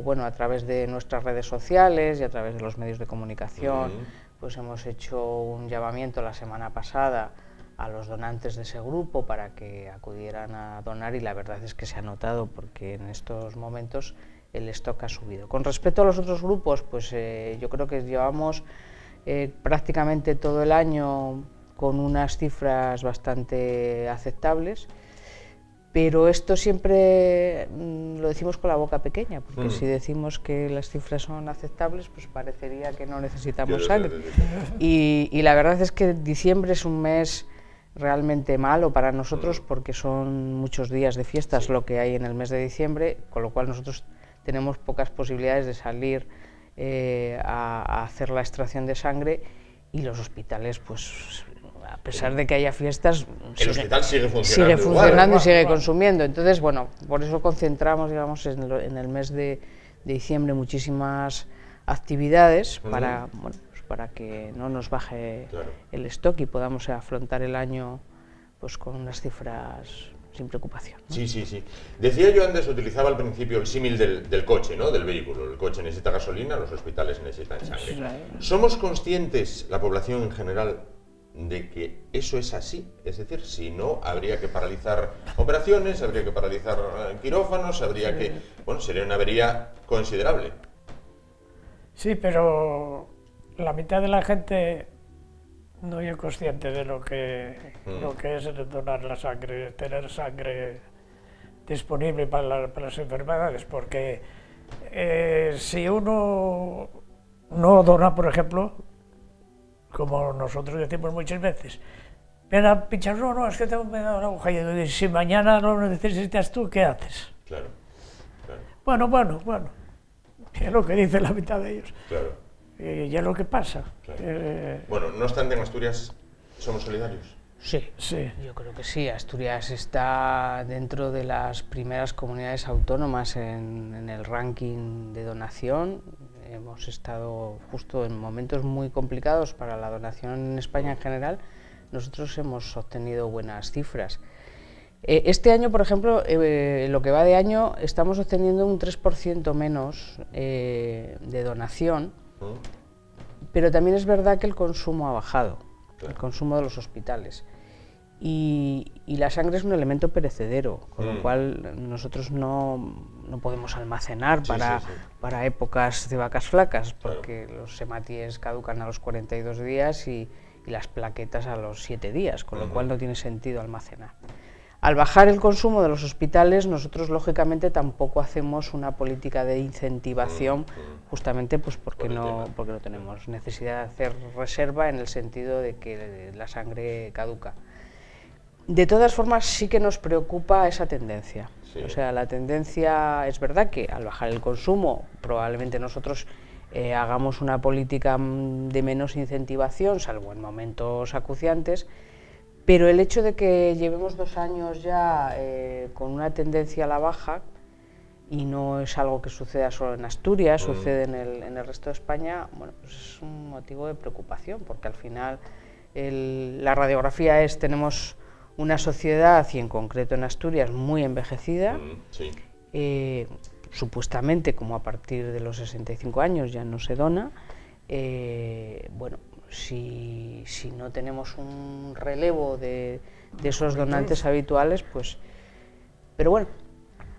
bueno, a través de nuestras redes sociales y a través de los medios de comunicación, pues hemos hecho un llamamiento la semana pasada a los donantes de ese grupo para que acudieran a donar, y la verdad es que se ha notado, porque en estos momentos el stock ha subido. Con respecto a los otros grupos, pues yo creo que llevamos prácticamente todo el año con unas cifras bastante aceptables, pero esto siempre lo decimos con la boca pequeña, porque si decimos que las cifras son aceptables, pues parecería que no necesitamos sangre. Y la verdad es que diciembre es un mes realmente malo para nosotros, porque son muchos días de fiestas lo que hay en el mes de diciembre, con lo cual nosotros tenemos pocas posibilidades de salir a hacer la extracción de sangre, y los hospitales, pues a pesar de que haya fiestas, el hospital sigue funcionando y sigue consumiendo. Entonces, bueno, por eso concentramos, digamos, en el mes de diciembre muchísimas actividades para que no nos baje el stock y podamos afrontar el año pues con unas cifras sin preocupación, ¿no? Sí, sí, sí. Decía yo antes, utilizaba al principio el símil del coche, ¿no? Del vehículo. El coche necesita gasolina, los hospitales necesitan sangre. ¿Somos conscientes, la población en general, de que eso es así? Es decir, si no, habría que paralizar operaciones, habría que paralizar quirófanos, habría que... Bueno, sería una avería considerable. Sí, pero la mitad de la gente no es consciente de lo que es donar la sangre, tener sangre disponible para las enfermedades, porque si uno no dona, por ejemplo, como nosotros decimos muchas veces, ven a pinchar, no, es que tengo me da una aguja, y si mañana no lo necesitas tú, ¿qué haces? Claro, claro. Bueno, es lo que dice la mitad de ellos. Claro. Y es lo que pasa. Claro. Bueno, no obstante, en Asturias somos solidarios. Sí, Sí. yo creo que sí. Asturias está dentro de las primeras comunidades autónomas en el ranking de donación. Hemos estado justo en momentos muy complicados para la donación en España en general. Nosotros hemos obtenido buenas cifras. Este año, por ejemplo, lo que va de año, estamos obteniendo un 3% menos de donación, pero también es verdad que el consumo ha bajado, el consumo de los hospitales. Y la sangre es un elemento perecedero, con lo cual nosotros no podemos almacenar para épocas de vacas flacas, porque los hematíes caducan a los 42 días y las plaquetas a los 7 días, con lo cual no tiene sentido almacenar. Al bajar el consumo de los hospitales, nosotros lógicamente tampoco hacemos una política de incentivación, justamente pues porque no tenemos necesidad de hacer reserva en el sentido de que la sangre caduca. De todas formas, sí que nos preocupa esa tendencia. Sí. O sea, la tendencia, es verdad que al bajar el consumo, probablemente nosotros hagamos una política de menos incentivación, salvo en momentos acuciantes, pero el hecho de que llevemos 2 años ya con una tendencia a la baja, y no es algo que suceda solo en Asturias, sucede en el resto de España, bueno, pues es un motivo de preocupación, porque al final la radiografía es, tenemos una sociedad, y en concreto en Asturias, muy envejecida, supuestamente como a partir de los 65 años ya no se dona, bueno, si no tenemos un relevo de esos donantes habituales, pues... Pero bueno,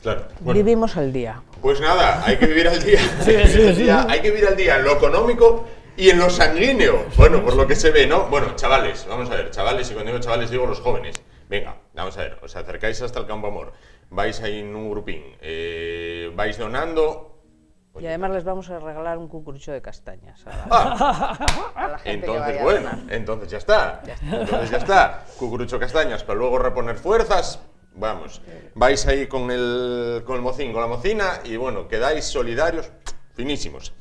claro, vivimos al día. Pues nada, hay que vivir al día. Hay que vivir al día en lo económico y en lo sanguíneo. Bueno, por lo que se ve, ¿no? Bueno, chavales, vamos a ver, chavales, y cuando digo chavales digo los jóvenes. Venga, vamos a ver, os acercáis hasta el Campo Amor, vais ahí en un grupín, vais donando... Y además les vamos a regalar un cucurucho de castañas a la gente. Entonces, que vaya bueno, a donar. entonces ya está. Entonces ya está. Cucurucho castañas, para luego reponer fuerzas. Vamos, vais ahí con el mocín, con la mocina, y bueno, quedáis solidarios, finísimos.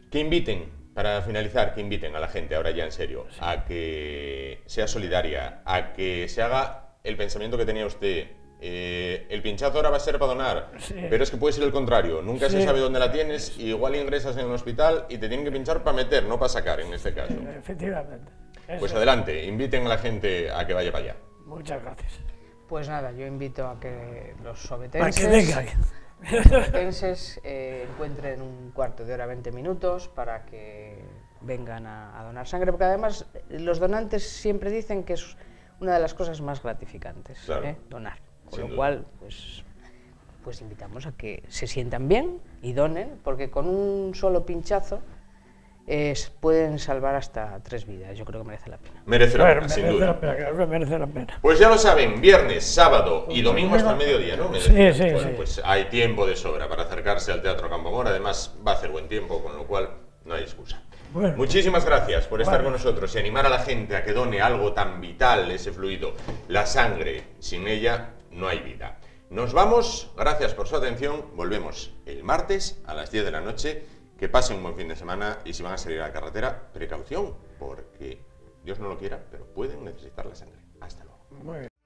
Que inviten, para finalizar, que inviten a la gente, ahora ya en serio, a que sea solidaria, a que se haga el pensamiento que tenía usted. El pinchazo ahora va a ser para donar, pero es que puede ser el contrario, nunca se sabe dónde la tienes, y igual ingresas en un hospital y te tienen que pinchar para meter, no para sacar en este caso. Efectivamente. Pues adelante, inviten a la gente a que vaya para allá. Muchas gracias. Pues nada, yo invito a que los A sobetenses, que vengan. Encuentren un cuarto de hora, 20 minutos, para que vengan a donar sangre, porque además los donantes siempre dicen que es una de las cosas más gratificantes, claro, donar. Con lo cual, pues invitamos a que se sientan bien y donen, porque con un solo pinchazo pueden salvar hasta 3 vidas. Yo creo que merece la pena. Merece la pena, sin duda. Merece la pena. Pues ya lo saben, viernes, sábado y domingo hasta el mediodía, ¿no? Sí. Pues hay tiempo de sobra para acercarse al Teatro Campo Amor. Además, va a hacer buen tiempo, con lo cual no hay excusa. Bueno, muchísimas gracias por estar con nosotros y animar a la gente a que done algo tan vital, ese fluido, la sangre. Sin ella no hay vida. Nos vamos, gracias por su atención. Volvemos el martes a las 10 de la noche. Que pasen un buen fin de semana, y si van a salir a la carretera, precaución, porque Dios no lo quiera, pero pueden necesitar la sangre. Hasta luego. muy bien.